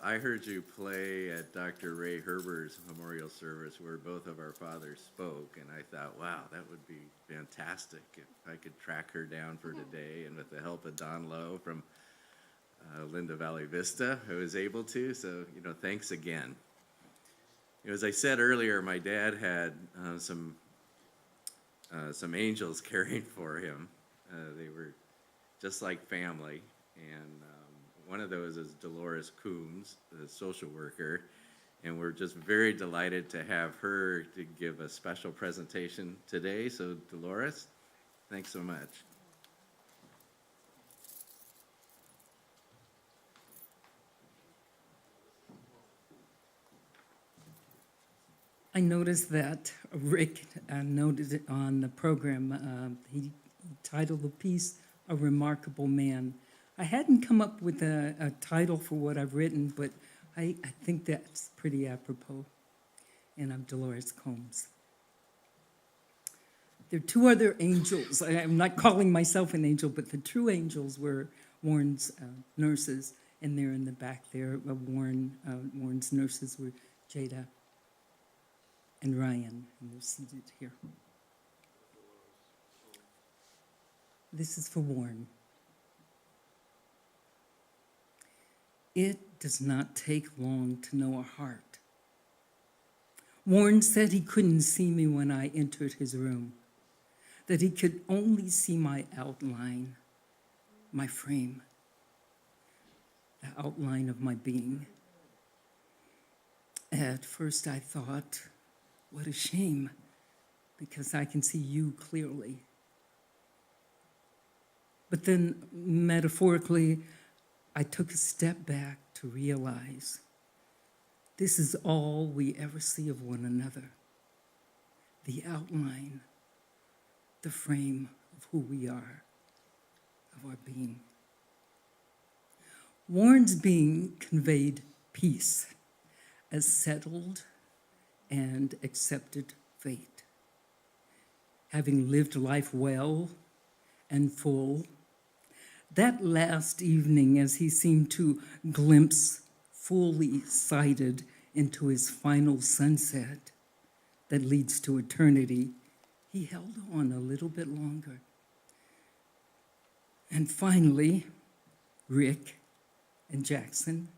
I heard you play at Dr. Ray Herber's memorial service where both of our fathers spoke, and I thought, wow, that would be fantastic if I could track her down for today. And with the help of Don Lowe from Linda Valley Vista, I was able to. So, thanks again. As I said earlier, my dad had some angels caring for him. They were just like family, and one of those is Dolores Coombs, the social worker, and we're just very delighted to have her to give a special presentation today. So Dolores, thanks so much. I noticed that Rick noted it on the program. He titled the piece, "A Remarkable Man." I hadn't come up with a title for what I've written, but I think that's pretty apropos. And I'm Dolores Combs. There are two other angels. I'm not calling myself an angel, but the true angels were Warren's nurses, and they're in the back there. Warren's nurses were Jada and Ryan, and they're seated here. This is for Warren. It does not take long to know a heart. Warren said he couldn't see me when I entered his room, that he could only see my outline, my frame, the outline of my being. At first I thought, what a shame, because I can see you clearly. But then, metaphorically, I took a step back to realize this is all we ever see of one another, the outline, the frame of who we are, of our being. Warren's being conveyed peace as settled and accepted fate. Having lived life well and full, that last evening, as he seemed to glimpse fully sighted into his final sunset that leads to eternity, he held on a little bit longer. And finally, Rick and Jackson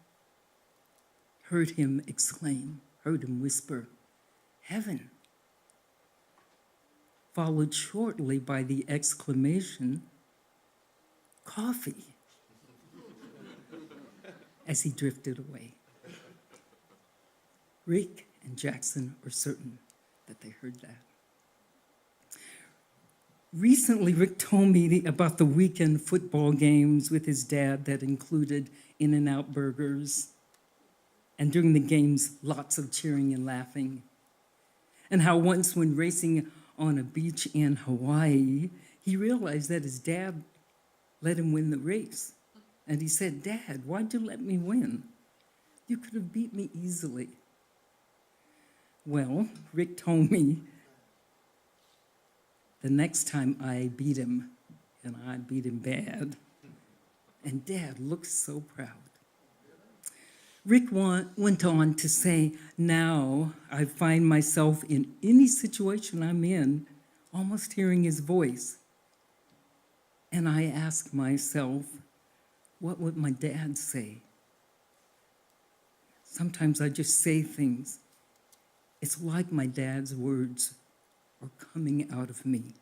heard him exclaim, heard him whisper, "Heaven," followed shortly by the exclamation, "Coffee," as he drifted away. Rick and Jackson are certain that they heard that. Recently, Rick told me about the weekend football games with his dad that included In-N-Out burgers, and during the games, lots of cheering and laughing. And how once when racing on a beach in Hawaii, he realized that his dad let him win the race. And he said, "Dad, why'd you let me win? You could have beat me easily." Well, Rick told me the next time I beat him, and I beat him bad, and Dad looked so proud. Rick went on to say, "Now I find myself in any situation I'm in, almost hearing his voice. And I ask myself, what would my dad say? Sometimes I just say things. It's like my dad's words are coming out of me."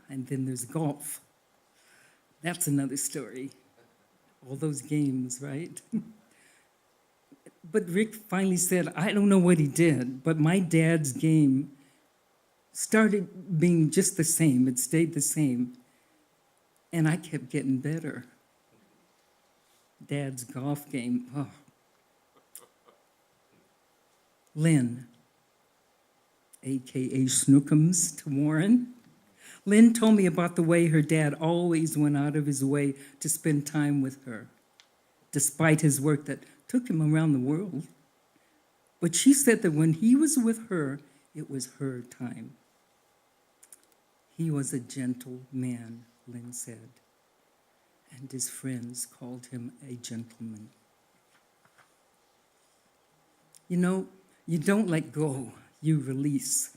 And then there's golf. That's another story. All those games, right? But Rick finally said, "I don't know what he did, but my dad's game started being just the same. It stayed the same. And I kept getting better." Dad's golf game, oh. Lynn, a.k.a. Snookums to Warren. Lynn told me about the way her dad always went out of his way to spend time with her, despite his work that took him around the world. But she said that when he was with her, it was her time. He was a gentle man, Lynn said. and his friends called him a gentleman. You know, you don't let go, you release.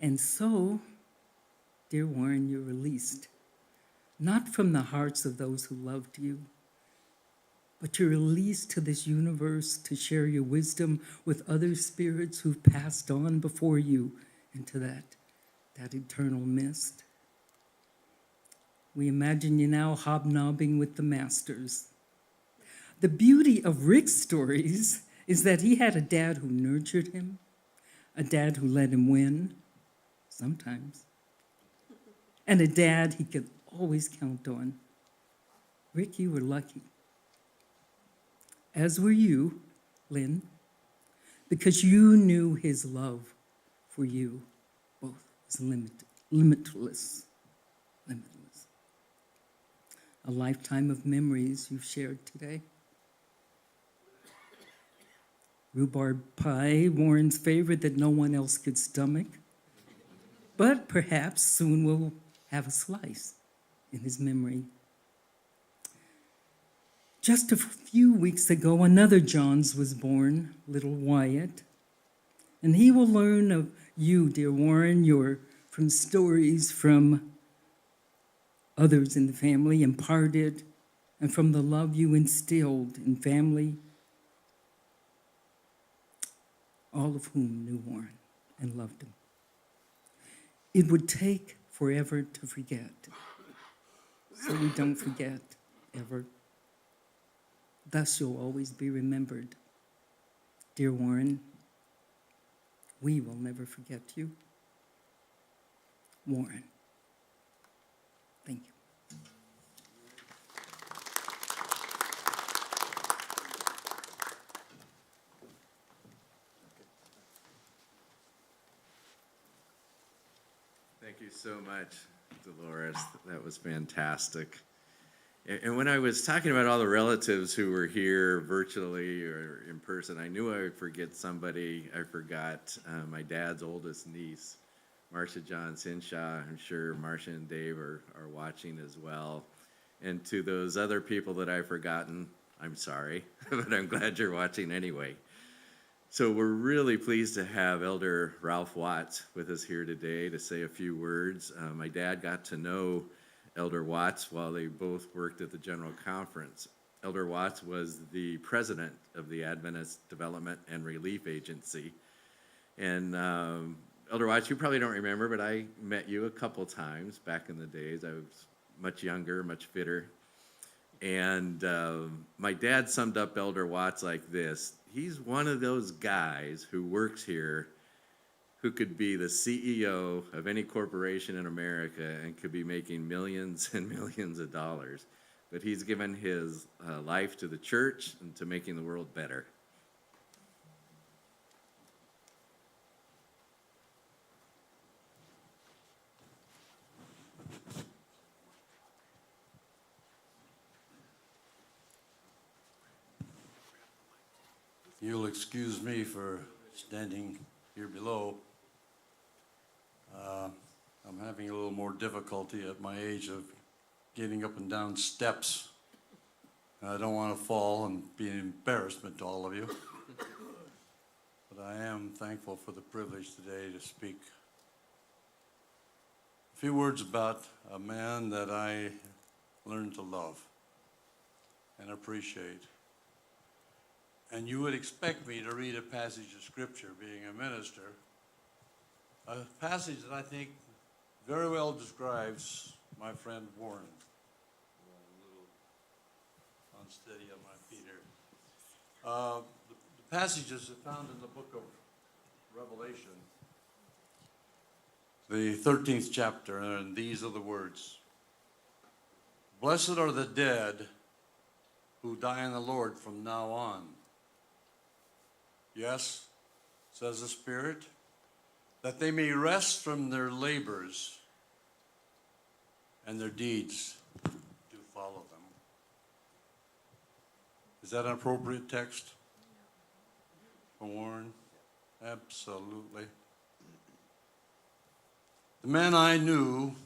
And so, dear Warren, you're released, not from the hearts of those who loved you, but you're released to this universe to share your wisdom with other spirits who've passed on before you into that eternal mist. We imagine you now hobnobbing with the masters. The beauty of Rick's stories is that he had a dad who nurtured him, a dad who let him win, sometimes, and a dad he could always count on. Rick, you were lucky. As were you, Lynn, because you knew his love for you both is limitless. A lifetime of memories you've shared today. Rhubarb pie, Warren's favorite that no one else could stomach. But perhaps soon we'll have a slice in his memory. Just a few weeks ago, another Johns was born, little Wyatt. And he will learn of you, dear Warren, from stories from others in the family imparted, and from the love you instilled in family, all of whom knew Warren and loved him. It would take forever to forget, so we don't forget ever. Thus you'll always be remembered. Dear Warren, we will never forget you. Warren. Thank you. Thank you so much, Dolores. That was fantastic. And when I was talking about all the relatives who were here virtually or in person, I knew I would forget somebody. I forgot my dad's oldest niece, Marcia John Sinshaw. I'm sure Marcia and Dave are watching as well. And to those other people that I've forgotten, I'm sorry, but I'm glad you're watching anyway. So we're really pleased to have Elder Ralph Watts with us here today to say a few words. My dad got to know Elder Watts while they both worked at the General Conference. Elder Watts was the president of the Adventist Development and Relief Agency. And Elder Watts, you probably don't remember, but I met you a couple times back in the days. I was much younger, much fitter. And my dad summed up Elder Watts like this: he's one of those guys who works here who could be the CEO of any corporation in America and could be making millions and millions of dollars. But he's given his life to the church and to making the world better. You'll excuse me for standing here below. I'm having a little more difficulty at my age of getting up and down steps. I don't want to fall and be an embarrassment to all of you. But I am thankful for the privilege today to speak a few words about a man that I learned to love and appreciate. And you would expect me to read a passage of Scripture, being a minister, a passage that I think very well describes my friend Warren. A little unsteady on my feet here. The passages are found in the book of Revelation, the 13th chapter, and these are the words: "Blessed are the dead who die in the Lord from now on. Yes, says the Spirit, that they may rest from their labors, and their deeds do follow them." Is that an appropriate text for Warren? Absolutely. The man I knew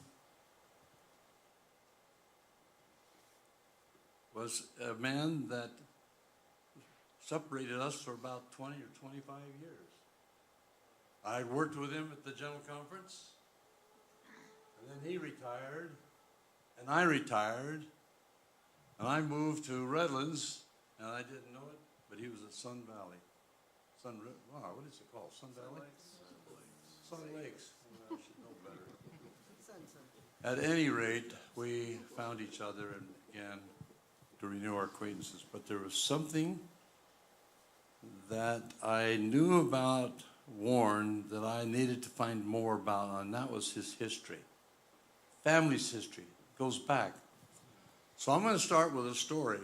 was a man that separated us for about 20 or 25 years. I worked with him at the General Conference, and then he retired, and I retired, and I moved to Redlands, and I didn't know it, but he was at Sun Valley. Wow, what is it called? Sun Valley? Sun Lakes. I should know better. At any rate, we found each other and began to renew our acquaintances. But there was something that I knew about Warren that I needed to find more about, and that was his history. Family's history. It goes back. So I'm going to start with a story.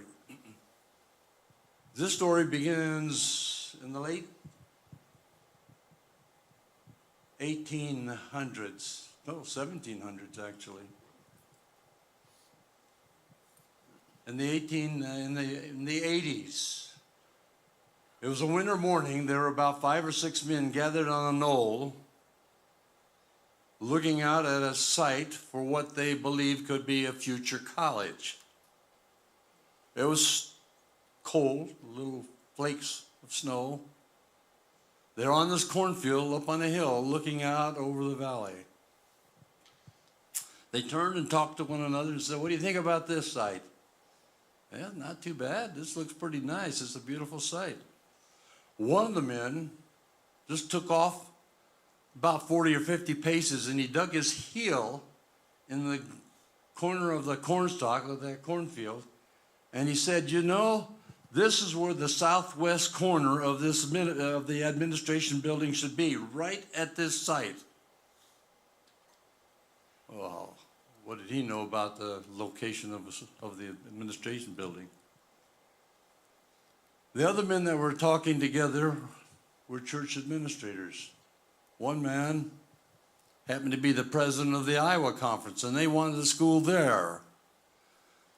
This story begins in the late 1800s, no, 1700s actually. In the 80s, it was a winter morning. There were about 5 or 6 men gathered on a knoll, looking out at a site for what they believed could be a future college. It was cold, little flakes of snow. They're on this cornfield up on a hill looking out over the valley. They turned and talked to one another and said, "What do you think about this site?" "Yeah, not too bad. This looks pretty nice. It's a beautiful site." One of the men just took off about 40 or 50 paces, and he dug his heel in the corner of the cornstalk of that cornfield, and he said, "You know, this is where the southwest corner of the administration building should be, right at this site." Well, what did he know about the location of the administration building? The other men that were talking together were church administrators. One man happened to be the president of the Iowa Conference, and they wanted a school there.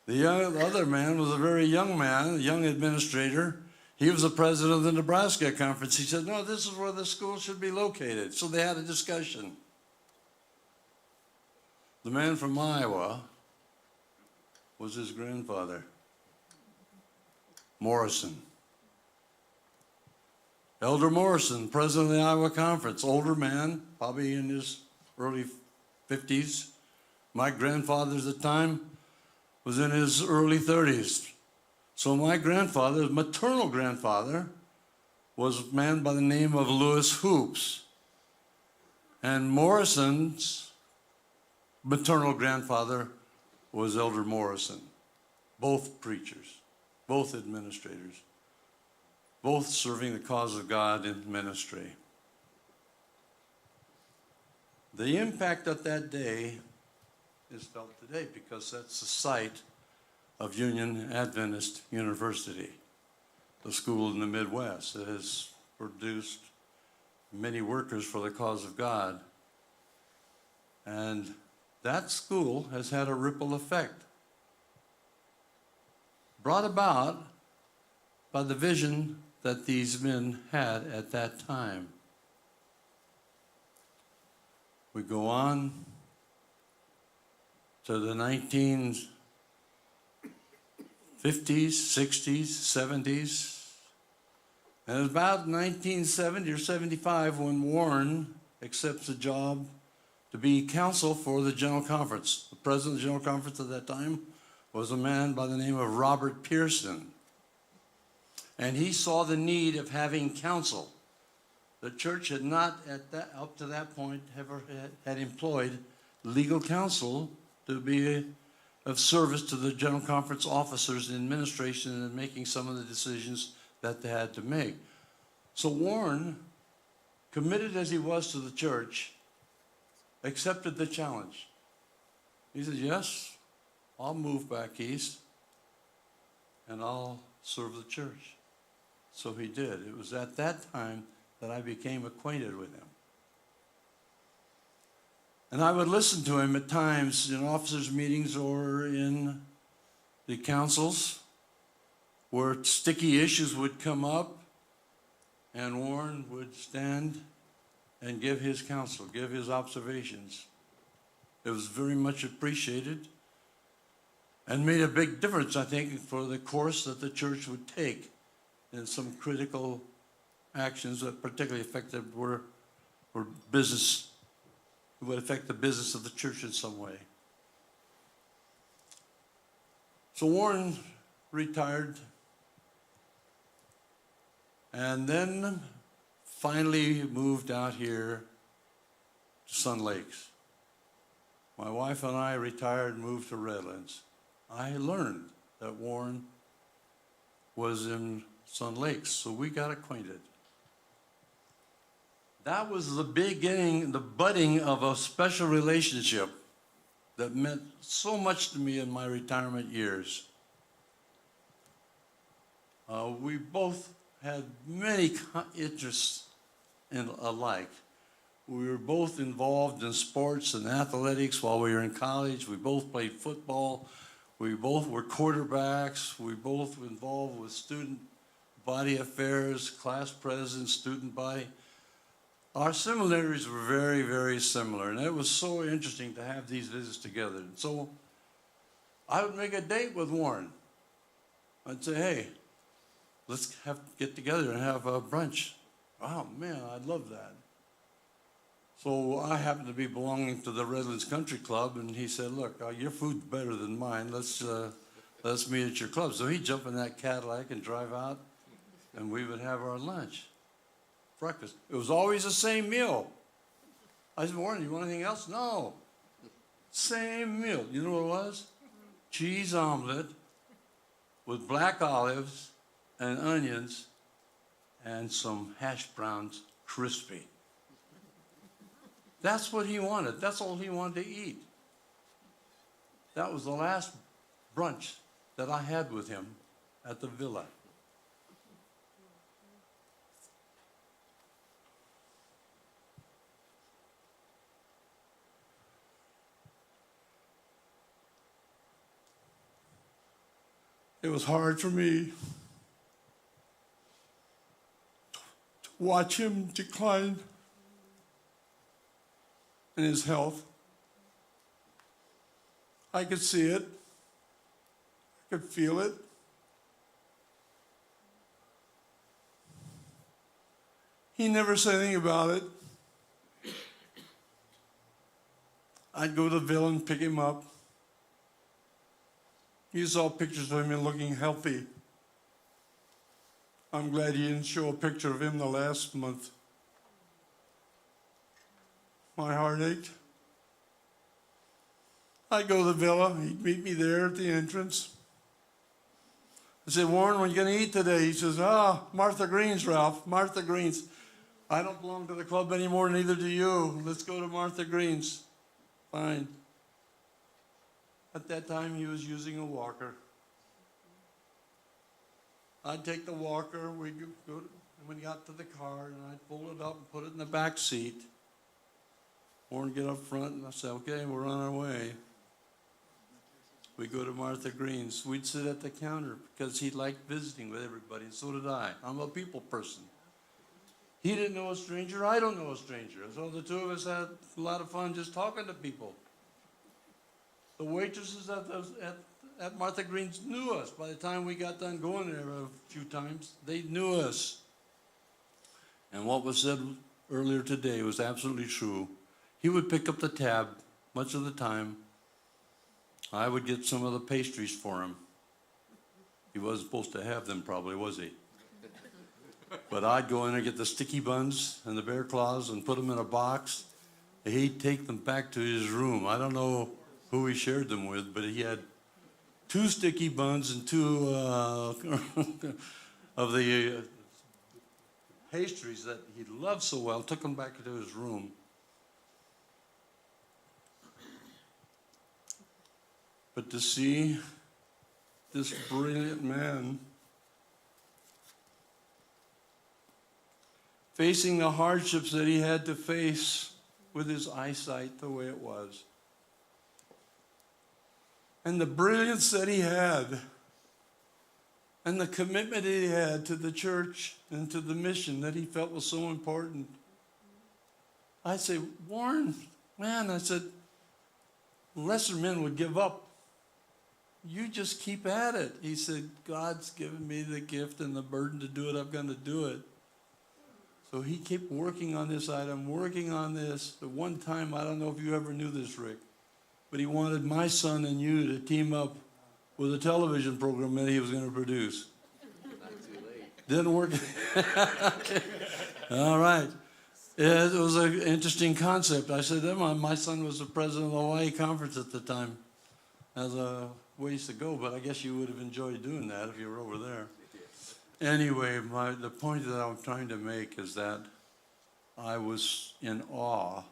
The other man was a very young man, a young administrator. He was the president of the Nebraska Conference. He said, "No, this is where the school should be located." So they had a discussion. The man from Iowa was his grandfather, Morrison. Elder Morrison, president of the Iowa Conference, older man, probably in his early 50s. My grandfather at the time was in his early 30s. So my grandfather, maternal grandfather, was a man by the name of Lewis Hoops. And Morrison's maternal grandfather was Elder Morrison. Both preachers, both administrators, both serving the cause of God in ministry. The impact of that day is felt today because that's the site of Union Adventist University, the school in the Midwest that has produced many workers for the cause of God. And that school has had a ripple effect brought about by the vision that these men had at that time. We go on to the 1950s, 60s, 70s. And it's about 1970 or 75 when Warren accepts a job to be counsel for the General Conference. The president of the General Conference at that time was a man by the name of Robert Pearson. And he saw the need of having counsel. The church had not, up to that point, ever had employed legal counsel to be of service to the General Conference officers in administration and making some of the decisions that they had to make. So Warren, committed as he was to the church, accepted the challenge. He said, "Yes, I'll move back east and I'll serve the church." So he did. It was at that time that I became acquainted with him. And I would listen to him at times in officers' meetings or in the councils where sticky issues would come up, and Warren would stand and give his counsel, give his observations. It was very much appreciated. and made a big difference, I think, for the course that the church would take in some critical actions that particularly affected were business, would affect the business of the church in some way. So Warren retired and then finally moved out here to Sun Lakes. My wife and I retired and moved to Redlands. I learned that Warren was in Sun Lakes, so we got acquainted. That was the beginning, the budding of a special relationship that meant so much to me in my retirement years. We both had many interests in alike. We were both involved in sports and athletics while we were in college. We both played football. We both were quarterbacks. We both were involved with student body affairs, class president, student body. Our similarities were very, very similar, and it was so interesting to have these visits together. And so I would make a date with Warren. I'd say, hey, let's get together and have a brunch. Oh, man, I'd love that. So I happened to be belonging to the Redlands Country Club, and he said, look, your food's better than mine. Let's meet at your club. So he'd jump in that Cadillac and drive out, and we would have our lunch. Breakfast. It was always the same meal. I said, Warren, you want anything else? No. Same meal. You know what it was? Cheese omelet with black olives and onions and some hash browns crispy. That's what he wanted. That's all he wanted to eat. That was the last brunch that I had with him at the villa. It was hard for me to watch him decline in his health. I could see it. I could feel it. He never said anything about it. I'd go to the villa and pick him up. You saw pictures of him looking healthy. I'm glad he didn't show a picture of him the last month. My heart ached. I'd go to the villa. He'd meet me there at the entrance. I said, Warren, what are you going to eat today? He says, Martha Green's, Ralph, Martha Green's. I don't belong to the club anymore, neither do you. Let's go to Martha Green's. Fine. At that time, he was using a walker. I'd take the walker, we'd go to, when we got to the car, and I'd pull it up and put it in the back seat. Warren get up front, and I said, okay, we're on our way. We go to Martha Green's. We'd sit at the counter because he liked visiting with everybody, and so did I. I'm a people person. He didn't know a stranger, I don't know a stranger. So the two of us had a lot of fun just talking to people. The waitresses at Martha Green's knew us. By the time we got done going there a few times, they knew us. And what was said earlier today was absolutely true. He would pick up the tab much of the time. I would get some of the pastries for him. He wasn't supposed to have them probably, was he? But I'd go in and get the sticky buns and the bear claws and put them in a box. He'd take them back to his room. I don't know who he shared them with, but he had 2 sticky buns and 2 of the pastries that he loved so well, took them back to his room. But to see this brilliant man facing the hardships that he had to face with his eyesight the way it was, and the brilliance that he had, and the commitment that he had to the church and to the mission that he felt was so important. I'd say, Warren, man, I said, lesser men would give up. you just keep at it. He said, God's given me the gift and the burden to do it. I'm going to do it. So he kept working on this item, working on this. At one time, I don't know if you ever knew this, Rick, but he wanted my son and you to team up with a television program that he was going to produce. Not too late. Didn't work. All right. It was an interesting concept. I said, my son was the president of the Hawaii Conference at the time. That's a ways to go, but I guess you would have enjoyed doing that if you were over there. Anyway, the point that I'm trying to make is that I was in awe.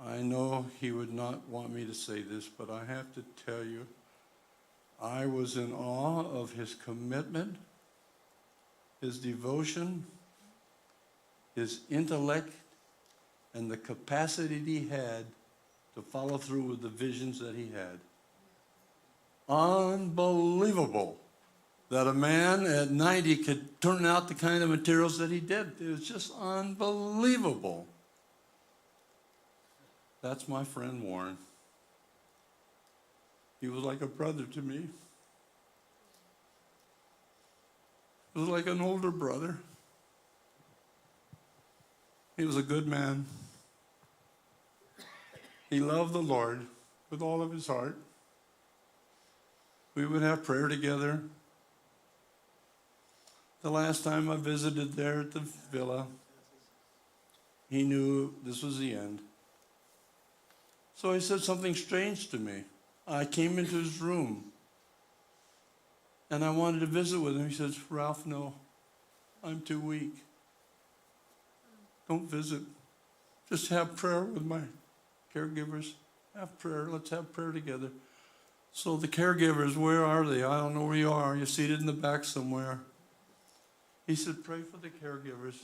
I know he would not want me to say this, but I have to tell you, I was in awe of his commitment, his devotion, his intellect, and the capacity he had to follow through with the visions that he had. Unbelievable that a man at 90 could turn out the kind of materials that he did. It was just unbelievable. That's my friend Warren. He was like a brother to me. He was like an older brother. He was a good man. He loved the Lord with all of his heart. We would have prayer together. The last time I visited there at the villa, he knew this was the end. So he said something strange to me. I came into his room, and I wanted to visit with him. He says, Ralph, no, I'm too weak. Don't visit. Just have prayer with my caregivers. Have prayer. Let's have prayer together. So the caregivers, where are they? I don't know where you are. You're seated in the back somewhere. He said, pray for the caregivers.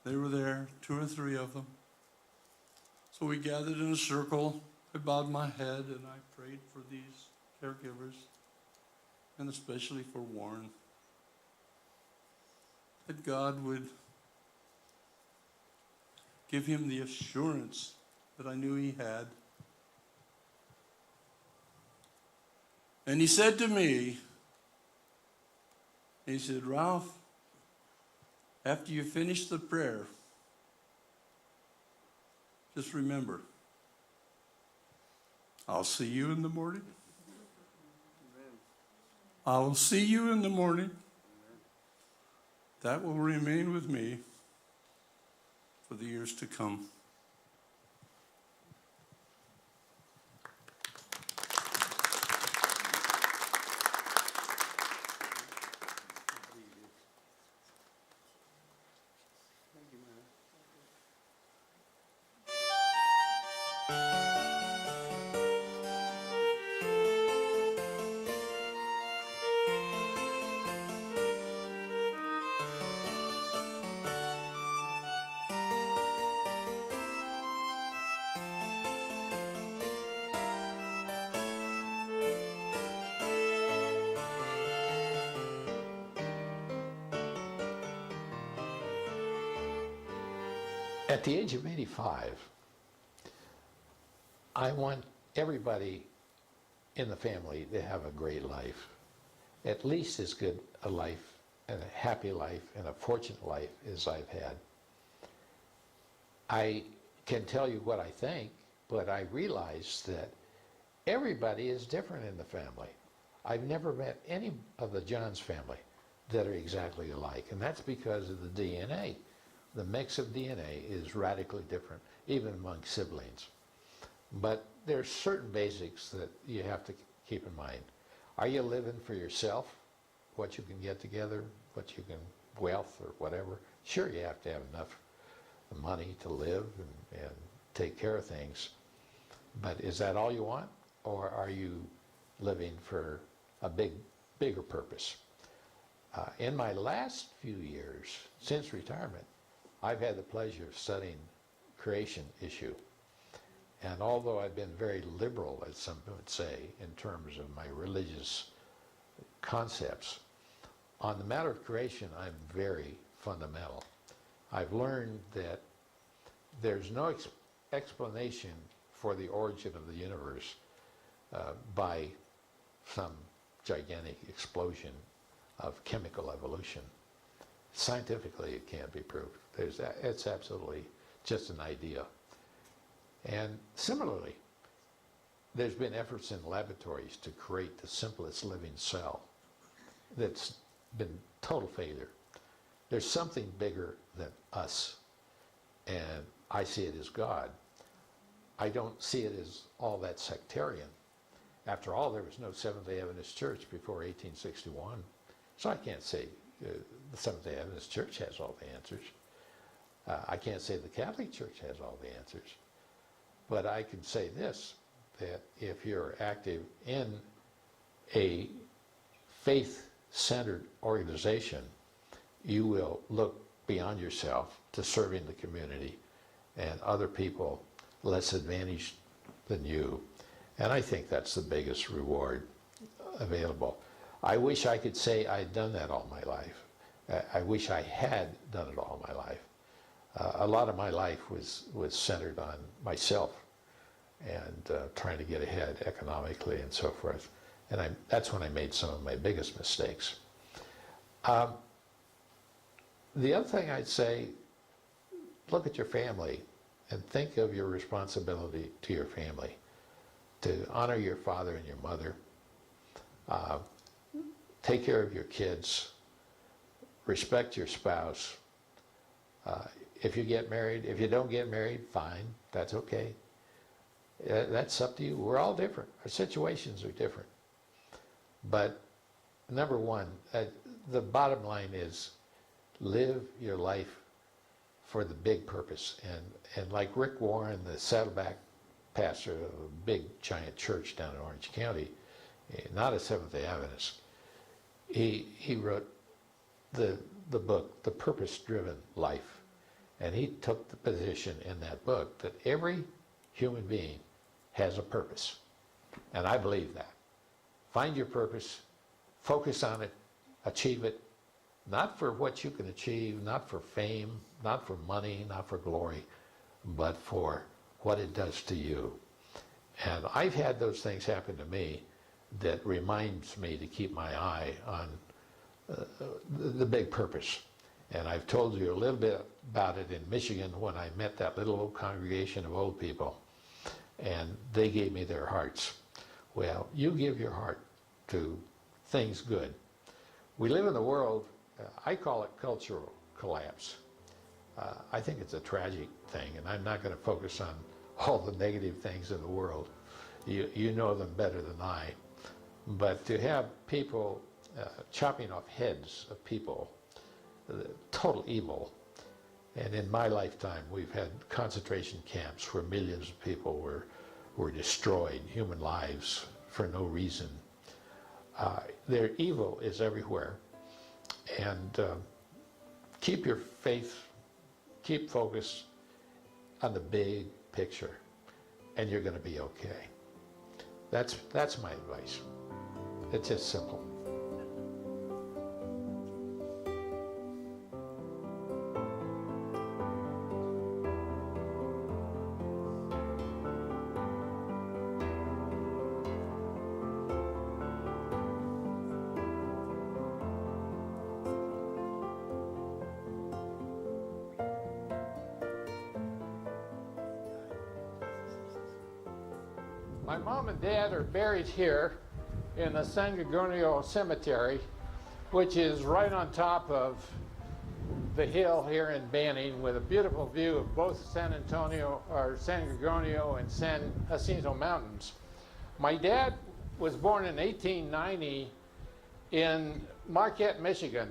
They were there, 2 or 3 of them. So we gathered in a circle. I bowed my head and I prayed for these caregivers, and especially for Warren. That God would give him the assurance that I knew he had. And he said to me, he said, Ralph, after you finish the prayer, just remember, I'll see you in the morning. I will see you in the morning. That will remain with me for the years to come. At the age of 85, I want everybody in the family to have a great life, at least as good a life and a happy life and a fortunate life as I've had. I can tell you what I think, but I realize that everybody is different in the family. I've never met any of the Johns family that are exactly alike, and that's because of the DNA. The mix of DNA is radically different, even among siblings. But there's certain basics that you have to keep in mind. Are you living for yourself, what you can get together, what you can, wealth or whatever? Sure, you have to have enough money to live and take care of things. But is that all you want? Or are you living for a bigger purpose? In my last few years, since retirement, I've had the pleasure of studying creation issue. And although I've been very liberal, as some would say, in terms of my religious concepts, on the matter of creation, I'm very fundamental. I've learned that there's no explanation for the origin of the universe by some gigantic explosion of chemical evolution. Scientifically, it can't be proved. It's absolutely just an idea. And similarly, there's been efforts in laboratories to create the simplest living cell that's been total failure. There's something bigger than us, and I see it as God. I don't see it as all that sectarian. After all, there was no Seventh-day Adventist Church before 1861, so I can't say the Seventh-day Adventist Church has all the answers. I can't say the Catholic Church has all the answers. But I can say this, that if you're active in a faith-centered organization, you will look beyond yourself to serving the community and other people less advantaged than you. And I think that's the biggest reward available. I wish I could say I'd done that all my life. I wish I had done it all my life. A lot of my life was centered on myself and trying to get ahead economically and so forth. And that's when I made some of my biggest mistakes. The other thing I'd say, look at your family and think of your responsibility to your family, to honor your father and your mother, take care of your kids, respect your spouse. If you get married, if you don't get married, fine, that's okay. That's up to you. We're all different. Our situations are different. But number one, the bottom line is live your life for the big purpose. And like Rick Warren, the Saddleback pastor of a big giant church down in Orange County, not a Seventh-day Adventist, he wrote the book, The Purpose-Driven Life. And he took the position in that book that every human being has a purpose. And I believe that. Find your purpose, focus on it, achieve it, not for what you can achieve, not for fame, not for money, not for glory, but for what it does to you. And I've had those things happen to me that reminds me to keep my eye on the big purpose. And I've told you a little bit about it in Michigan when I met that little old congregation of old people, and they gave me their hearts. Well, you give your heart to things good. We live in a world, I call it cultural collapse. I think it's a tragic thing, and I'm not going to focus on all the negative things in the world. You know them better than I. But to have people chopping off heads of people, total evil. And in my lifetime, we've had concentration camps where millions of people were destroyed, human lives, for no reason. Their evil is everywhere. And keep your faith, keep focus on the big picture, and you're going to be okay. That's my advice. It's just simple. My mom and dad are buried here in the San Gregorio Cemetery, which is right on top of the hill here in Banning, with a beautiful view of both San Gregorio and San Jacinto Mountains. My dad was born in 1890 in Marquette, Michigan,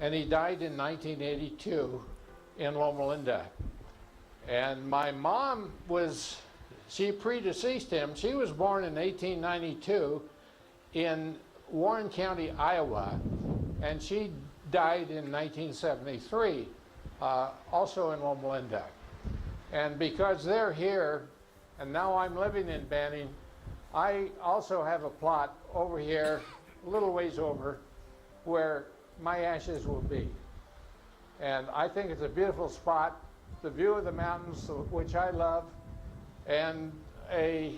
and he died in 1982 in Loma Linda. And my mom she predeceased him. She was born in 1892 in Warren County, Iowa, and she died in 1973, also in Loma Linda. And because they're here, and now I'm living in Banning, I also have a plot over here, a little ways over, where my ashes will be. And I think it's a beautiful spot, the view of the mountains, which I love, and a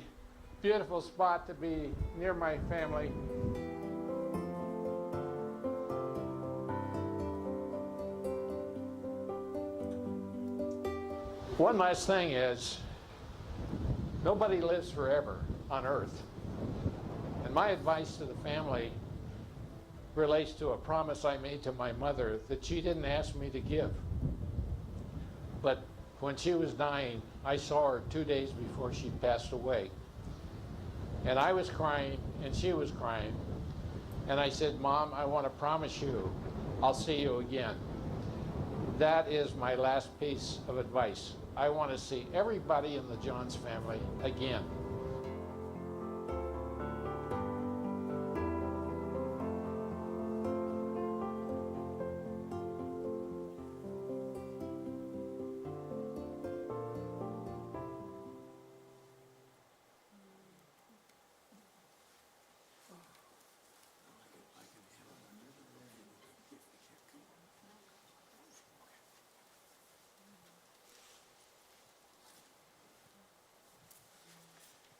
beautiful spot to be near my family. One last thing is, nobody lives forever on earth. And my advice to the family relates to a promise I made to my mother that she didn't ask me to give. But when she was dying, I saw her 2 days before she passed away. And I was crying, and she was crying. And I said, Mom, I want to promise you I'll see you again. That is my last piece of advice. I want to see everybody in the Johns family again.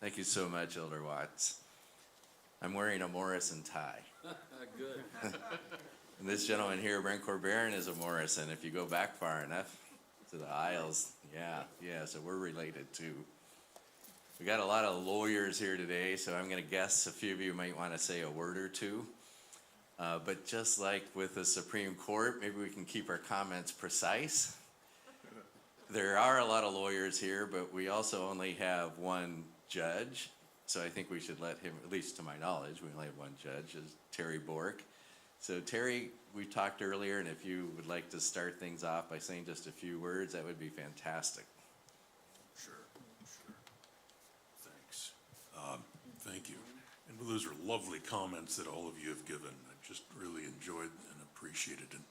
Thank you so much, Elder Watts. I'm wearing a Morrison tie. Good. And this gentleman here, Brent Corbaran, is a Morrison. If you go back far enough to the aisles, yeah, so we're related too. We got a lot of lawyers here today, so I'm going to guess a few of you might want to say a word or two. But just like with the Supreme Court, maybe we can keep our comments precise. There are a lot of lawyers here, but we also only have one judge. So I think we should let him, at least to my knowledge, we only have one judge, is Terry Bork. So Terry, we talked earlier, and if you would like to start things off by saying just a few words, that would be fantastic. Sure. Thanks. Thank you. And those are lovely comments that all of you have given. I just really enjoyed and appreciated and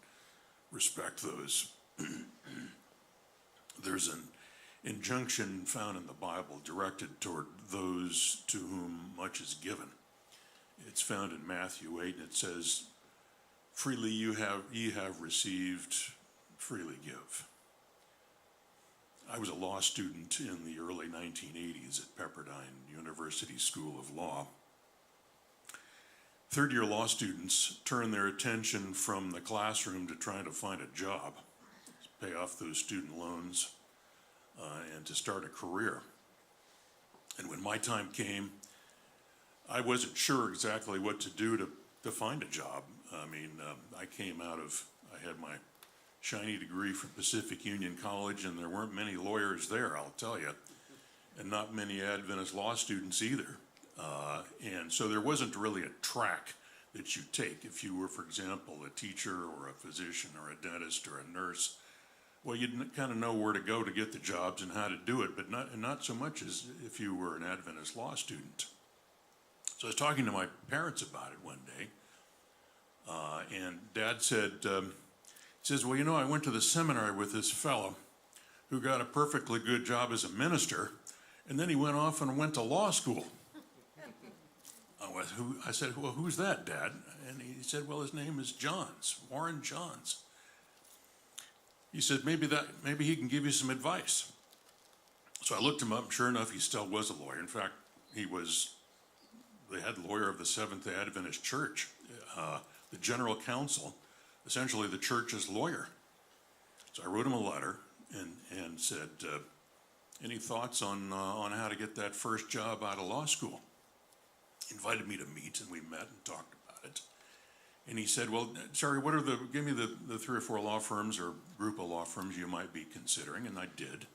respect those. There's an injunction found in the Bible directed toward those to whom much is given. It's found in Matthew 8, and it says, "Freely ye have received, freely give." I was a law student in the early 1980s at Pepperdine University School of Law. Third-year law students turn their attention from the classroom to trying to find a job, to pay off those student loans, and to start a career. And when my time came, I wasn't sure exactly what to do to find a job. I mean, I had my shiny degree from Pacific Union College, and there weren't many lawyers there, I'll tell you, and not many Adventist law students either. And so there wasn't really a track that you take. If you were, for example, a teacher or a physician or a dentist or a nurse, well, you'd kind of know where to go to get the jobs and how to do it, but not so much as if you were an Adventist law student. So I was talking to my parents about it one day, and Dad said, he says, "Well, you know, I went to the seminary with this fellow who got a perfectly good job as a minister, and then he went off and went to law school." I said, "Well, who's that, Dad?" And he said, "Well, his name is Johns, Warren Johns." He said, maybe he can give you some advice. So I looked him up, and sure enough, he still was a lawyer. In fact, he was the head lawyer of the Seventh Adventist Church, the general counsel, essentially the church's lawyer. So I wrote him a letter and said, any thoughts on how to get that first job out of law school? He invited me to meet, and we met and talked about it. And he said, "Well, sorry, give me the 3 or 4 law firms or group of law firms you might be considering," and I did.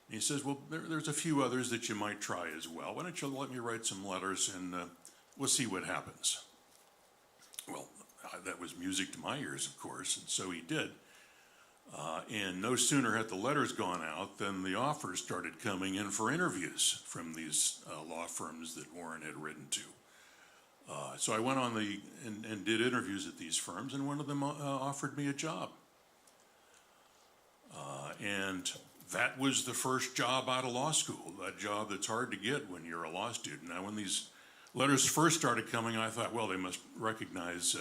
And he says, "Well, there's a few others that you might try as well. Why don't you let me write some letters, and we'll see what happens." Well, that was music to my ears, of course, and so he did. And no sooner had the letters gone out than the offers started coming in for interviews from these law firms that Warren had written to. So I went on and did interviews at these firms, and one of them offered me a job. And that was the first job out of law school, that job that's hard to get when you're a law student. Now, when these letters first started coming, I thought, well, they must recognize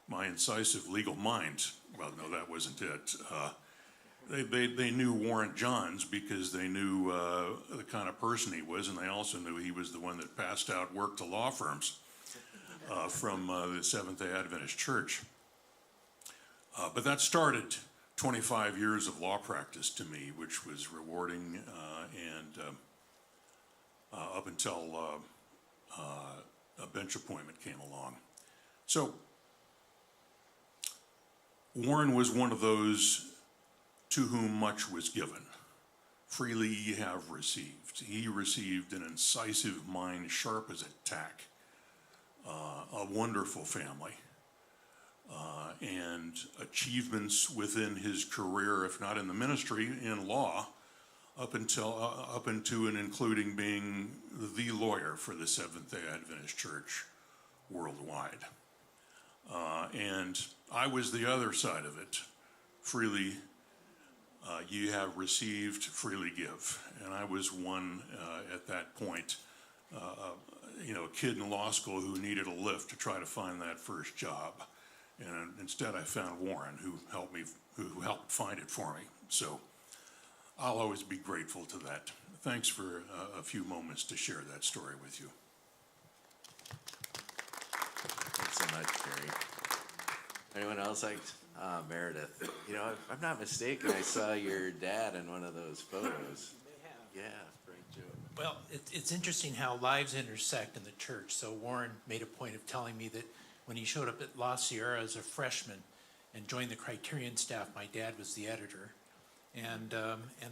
my incisive legal mind. Well, no, that wasn't it. they knew Warren Johns because they knew the kind of person he was, and they also knew he was the one that passed out work to law firms from the Seventh-day Adventist Church. But that started 25 years of law practice to me, which was rewarding and up until a bench appointment came along. So Warren was one of those to whom much was given. Freely ye have received. He received an incisive mind, sharp as a tack, a wonderful family, and achievements within his career, if not in the ministry, in law, up into and including being the lawyer for the Seventh-day Adventist Church worldwide. And I was the other side of it. Freely ye have received, freely give. And I was one at that point, a kid in law school who needed a lift to try to find that first job. And instead I found Warren, who helped find it for me. So I'll always be grateful to that. Thanks for a few moments to share that story with you. Thanks so much, Terry. Anyone else like Meredith? You know, if I'm not mistaken, I saw your dad in one of those photos. Yeah, bring Joe. Well, it's interesting how lives intersect in the church. So Warren made a point of telling me that when he showed up at La Sierra as a freshman and joined the Criterion staff, my dad was the editor. And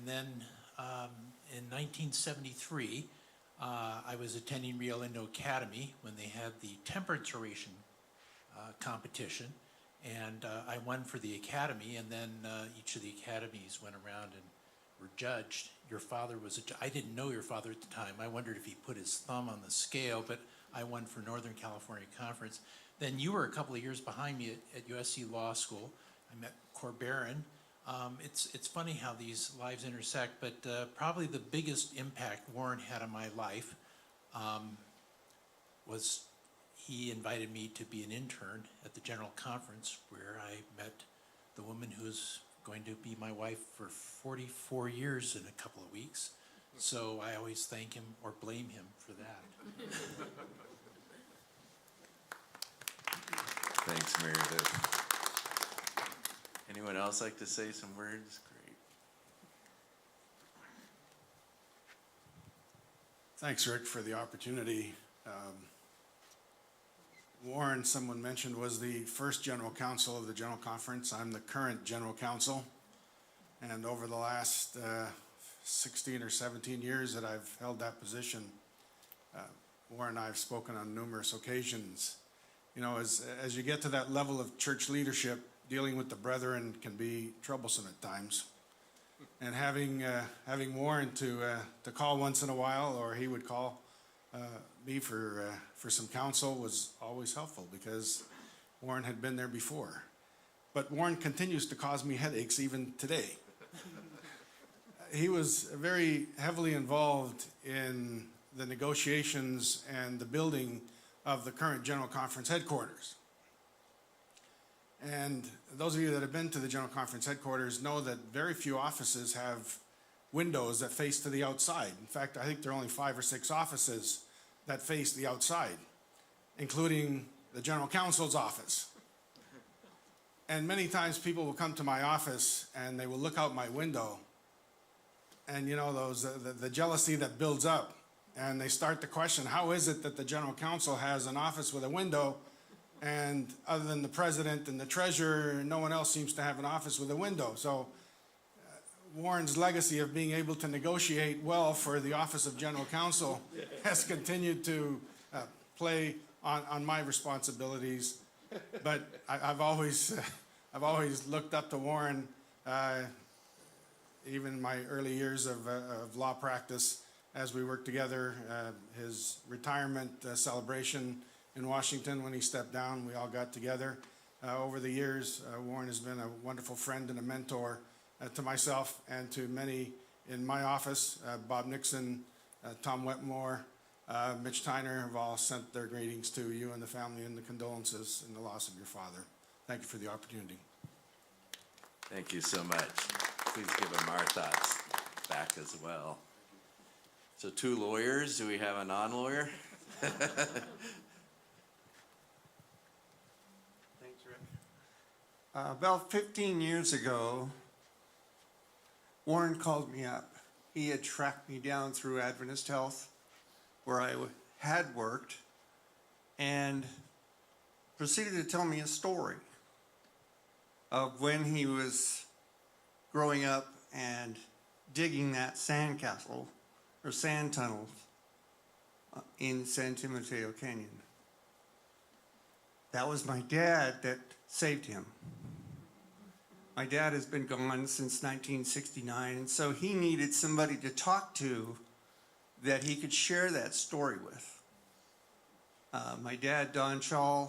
then in 1973, I was attending Rio Lindo Academy when they had the temperance oration competition. And I won for the academy, and then each of the academies went around and were judged. Your father was I didn't know your father at the time. I wondered if he put his thumb on the scale, but I won for Northern California Conference. Then you were a couple of years behind me at USC Law School. I met Corbaran. It's funny how these lives intersect, but probably the biggest impact Warren had on my life was he invited me to be an intern at the General Conference, where I met the woman who's going to be my wife for 44 years in a couple of weeks. So I always thank him or blame him for that. Thanks, Meredith. Anyone else like to say some words? Great. Thanks, Rick, for the opportunity. Warren, someone mentioned, was the first general counsel of the General Conference. I'm the current general counsel. And over the last 16 or 17 years that I've held that position, Warren and I have spoken on numerous occasions. You know, as you get to that level of church leadership, dealing with the brethren can be troublesome at times. And having Warren to call once in a while, or he would call me for some counsel, was always helpful, because Warren had been there before. But Warren continues to cause me headaches even today. He was very heavily involved in the negotiations and the building of the current General Conference headquarters. And those of you that have been to the General Conference headquarters know that very few offices have windows that face to the outside. In fact, I think there are only 5 or 6 offices that face the outside, including the General Counsel's office. And many times people will come to my office and they will look out my window, and you know, the jealousy that builds up, and they start to question, how is it that the General Counsel has an office with a window, and other than the president and the treasurer, no one else seems to have an office with a window? So Warren's legacy of being able to negotiate well for the office of General Counsel has continued to play on my responsibilities. But I've always looked up to Warren, even in my early years of law practice, as we worked together. His retirement celebration in Washington, when he stepped down, we all got together. Over the years, Warren has been a wonderful friend and a mentor to myself and to many in my office. Bob Nixon, Tom Wetmore, Mitch Tyner have all sent their greetings to you and the family, and the condolences in the loss of your father. Thank you for the opportunity. Thank you so much. Please give them our thoughts back as well. So 2 lawyers, do we have a non-lawyer? Thanks, Rick. About 15 years ago, Warren called me up. He had tracked me down through Adventist Health, where I had worked, and proceeded to tell me a story of when he was growing up and digging that sandcastle or sand tunnels in San Timoteo Canyon. That was my dad that saved him. My dad has been gone since 1969, and so he needed somebody to talk to that he could share that story with. My dad, Don Shaw,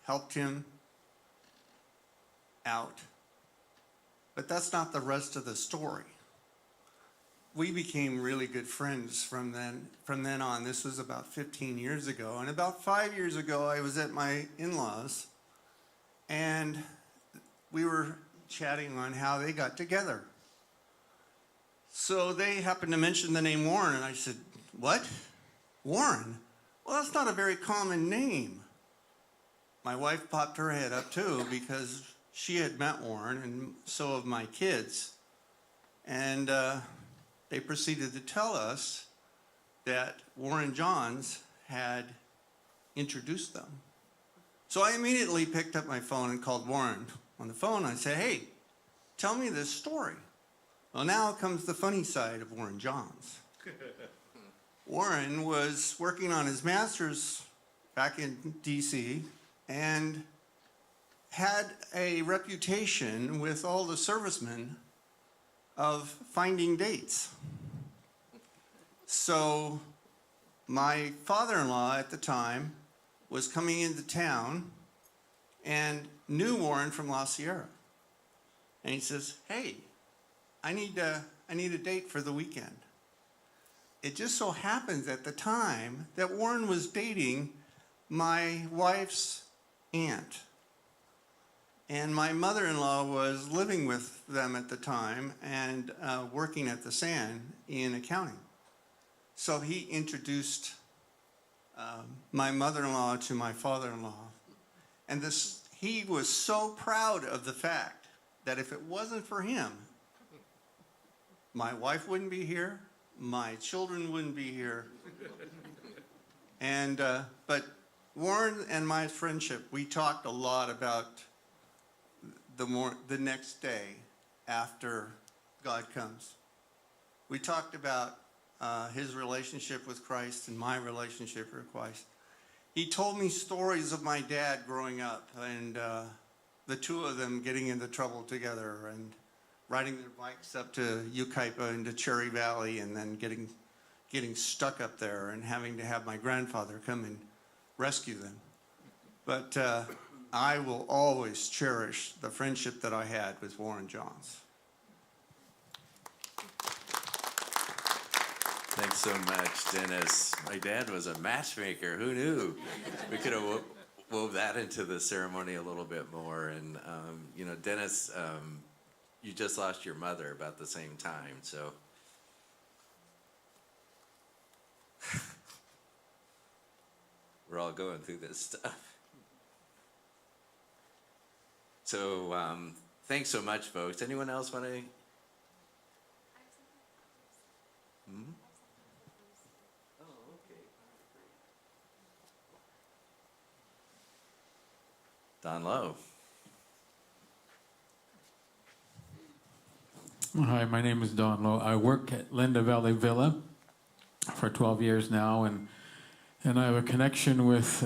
helped him out. But that's not the rest of the story. We became really good friends from then on. This was about 15 years ago. And about 5 years ago, I was at my in-laws, and we were chatting on how they got together. So they happened to mention the name Warren, and I said, "What? Warren? Well, that's not a very common name." My wife popped her head up too, because she had met Warren, and so have my kids. And they proceeded to tell us that Warren Johns had introduced them. So I immediately picked up my phone and called Warren on the phone. I said, "Hey, tell me this story." Well, now comes the funny side of Warren Johns. Warren was working on his master's back in DC and had a reputation with all the servicemen of finding dates. So my father-in-law at the time was coming into town and knew Warren from La Sierra. And he says, "Hey, I need a date for the weekend." It just so happens at the time that Warren was dating my wife's aunt. And my mother-in-law was living with them at the time and working at the SAN in accounting. So he introduced my mother-in-law to my father-in-law. And he was so proud of the fact that if it wasn't for him, my wife wouldn't be here, my children wouldn't be here. And but Warren and my friendship, we talked a lot about the next day after God comes. We talked about his relationship with Christ and my relationship with Christ. He told me stories of my dad growing up and the two of them getting into trouble together and riding their bikes up to Yucaipa and to Cherry Valley and then getting stuck up there and having to have my grandfather come and rescue them. But I will always cherish the friendship that I had with Warren Johns. Thanks so much, Dennis. My dad was a matchmaker. Who knew? We could have wove that into the ceremony a little bit more. And, Dennis, you just lost your mother about the same time, so. We're all going through this stuff. So, thanks so much, folks. Anyone else want to? Don Lowe. Hi, my name is Don Lowe. I work at Linda Valley Villa for 12 years now, and I have a connection with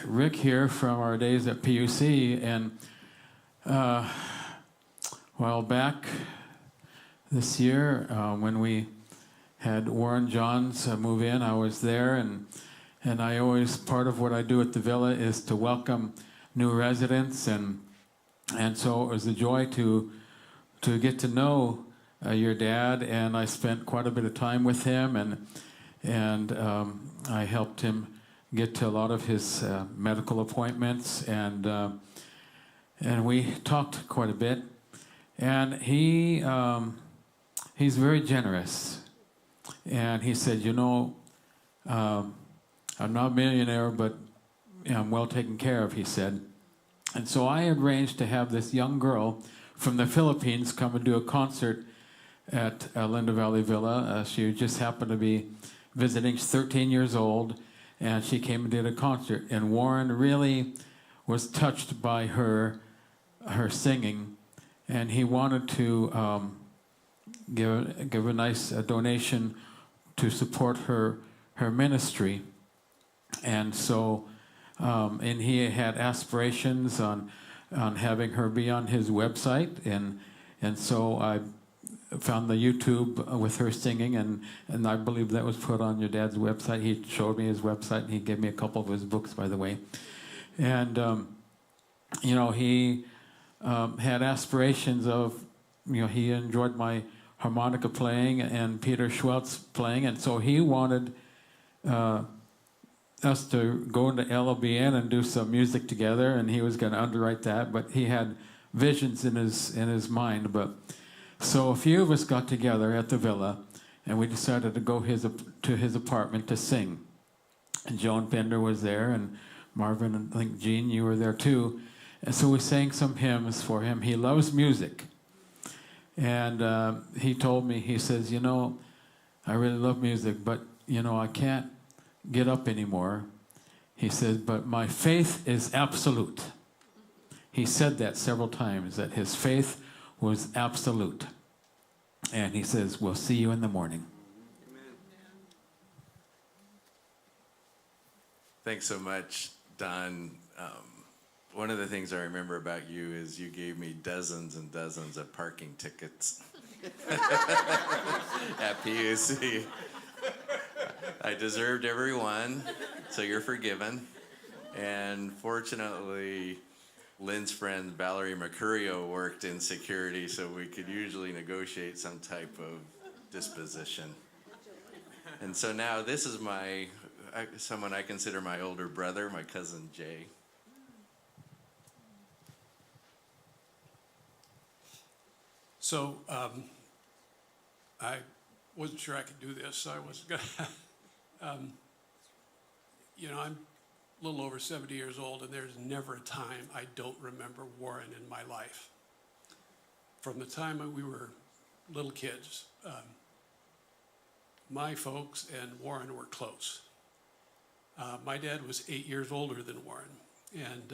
Rick here from our days at PUC. And a while back this year, when we had Warren Johns move in, I was there, and I always, part of what I do at the villa is to welcome new residents, and so it was a joy to get to know your dad, and I spent quite a bit of time with him, and I helped him get to a lot of his medical appointments, and and we talked quite a bit. And he's very generous. And he said, you know, I'm not a millionaire, but I'm well taken care of, he said. And so I arranged to have this young girl from the Philippines come and do a concert at Linda Valley Villa. She just happened to be visiting. She's 13 years old, and she came and did a concert. And Warren really was touched by her singing, and he wanted to give a nice donation to support her ministry. And so, and he had aspirations on having her be on his website, and so I found the YouTube with her singing, and I believe that was put on your dad's website. He showed me his website, and he gave me a couple of his books, by the way. And you know, he had aspirations of, you know, he enjoyed my harmonica playing and Peter Schwelt's playing, and so he wanted us to go into LLBN and do some music together, and he was going to underwrite that, but he had visions in his mind. But so a few of us got together at the villa, and we decided to go to his apartment to sing. And Joan Pender was there, and Marvin, and I think Gene, you were there too. And so we sang some hymns for him. He loves music. And he told me, he says, you know, I really love music, but, you know, I can't get up anymore. He says, but my faith is absolute. He said that several times, that his faith was absolute. And he says, we'll see you in the morning. Thanks so much, Don. One of the things I remember about you is you gave me dozens and dozens of parking tickets at PUC. I deserved every one, so you're forgiven. And fortunately, Lynn's friend Valerie Mercurio worked in security, so we could usually negotiate some type of disposition. And so now this is someone I consider my older brother, my cousin Jay. So I wasn't sure I could do this, so I was going to, you know, I'm a little over 70 years old, and there's never a time I don't remember Warren in my life. From the time we were little kids, my folks and Warren were close. My dad was 8 years older than Warren, and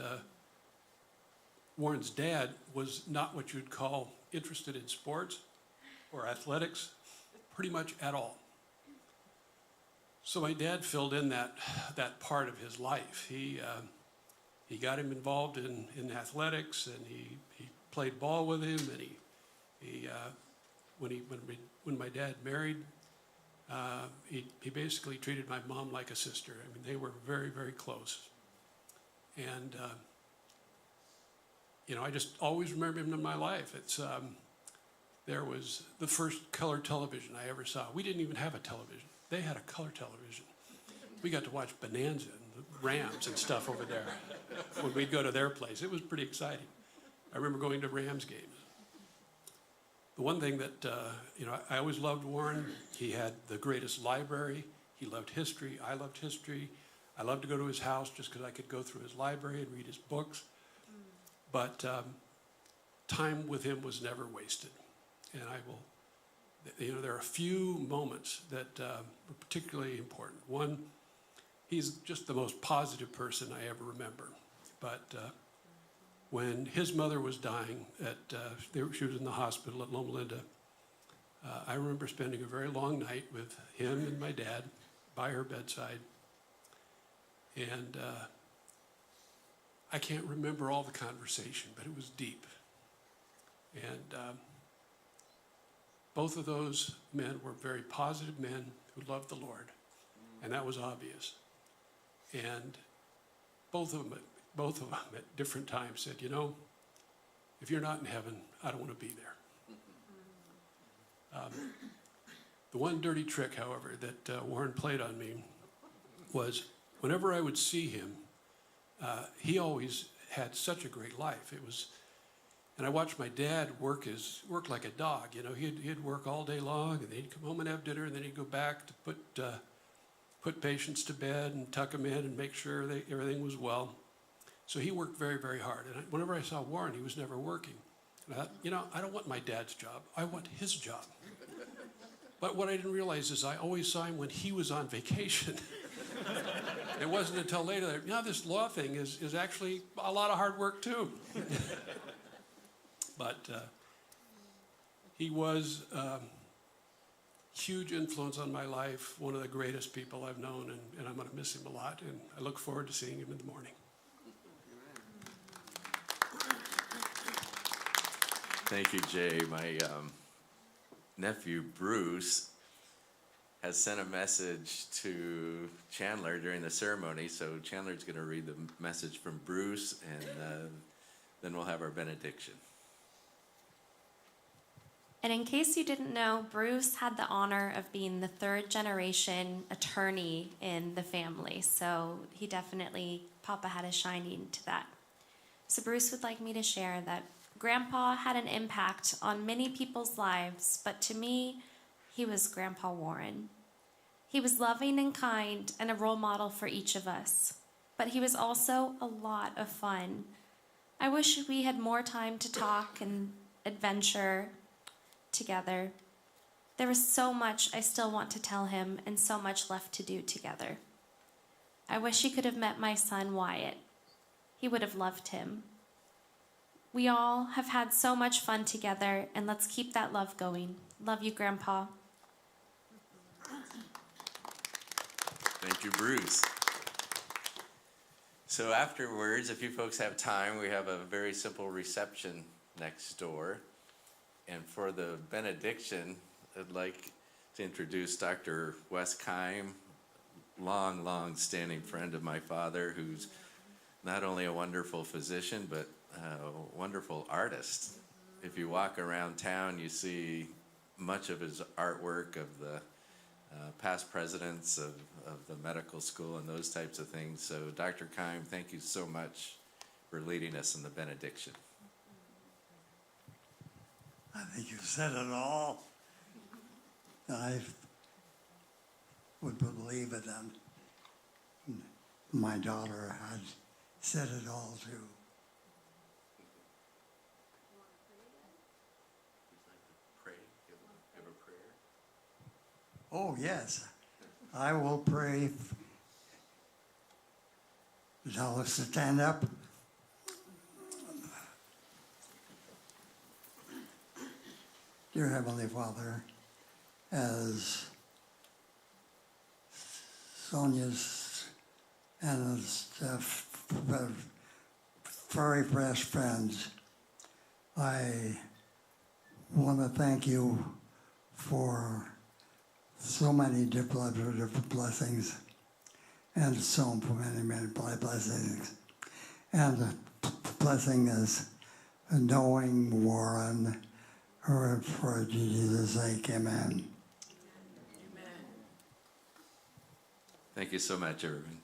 Warren's dad was not what you'd call interested in sports or athletics, pretty much at all. So my dad filled in that part of his life. He got him involved in athletics, and he played ball with him, and when my dad married, he basically treated my mom like a sister. I mean, they were very, very close. And you know, I just always remember him in my life. It's there was the first color television I ever saw. We didn't even have a television. They had a color television. We got to watch Bonanza and the Rams and stuff over there when we'd go to their place. It was pretty exciting. I remember going to Rams games. The one thing that, you know, I always loved Warren. He had the greatest library. He loved history. I loved history. I loved to go to his house just because I could go through his library and read his books. But time with him was never wasted. And I will, you know, there are a few moments that were particularly important. One, he's just the most positive person I ever remember. But when his mother was dying, she was in the hospital at Loma Linda, I remember spending a very long night with him and my dad by her bedside. And I can't remember all the conversation, but it was deep. And both of those men were very positive men who loved the Lord, and that was obvious. And both of them at different times said, you know, if you're not in heaven, I don't want to be there. The one dirty trick, however, that Warren played on me was whenever I would see him, he always had such a great life. And I watched my dad work like a dog. You know, he'd work all day long, and then he'd come home and have dinner, and then he'd go back to put patients to bed and tuck them in and make sure everything was well. So he worked very, very hard. And whenever I saw Warren, he was never working. And I thought, you know, I don't want my dad's job. I want his job. But what I didn't realize is I always saw him when he was on vacation. It wasn't until later that, you know, this law thing is actually a lot of hard work too. But he was a huge influence on my life, one of the greatest people I've known, and I'm going to miss him a lot, and I look forward to seeing him in the morning. Thank you, Jay. My nephew, Bruce, has sent a message to Chandler during the ceremony, so Chandler's going to read the message from Bruce, and then we'll have our benediction. And in case you didn't know, Bruce had the honor of being the third generation attorney in the family. So he definitely, Papa had a shining to that. So Bruce would like me to share that Grandpa had an impact on many people's lives, but to me, he was Grandpa Warren. He was loving and kind and a role model for each of us, but he was also a lot of fun. I wish we had more time to talk and adventure together. There was so much I still want to tell him and so much left to do together. I wish he could have met my son Wyatt. He would have loved him. We all have had so much fun together, and let's keep that love going. Love you, Grandpa. Thank you, Bruce. So afterwards, if you folks have time, we have a very simple reception next door. And for the benediction, I'd like to introduce Dr. Wes Keim, long standing friend of my father, who's not only a wonderful physician, but a wonderful artist. If you walk around town, you see much of his artwork of the past presidents of the medical school and those types of things. So Dr. Keim, thank you so much for leading us in the benediction. I think you said it all. I would believe it, and my daughter had said it all too. Give a prayer? Oh, yes. I will pray. Tell us to stand up. Dear Heavenly Father, as Sonia's and his very fresh friends, I want to thank you for so many different blessings and so many blessings. And the blessing is knowing Warren, or for Jesus' sake, amen. Thank you so much, everyone.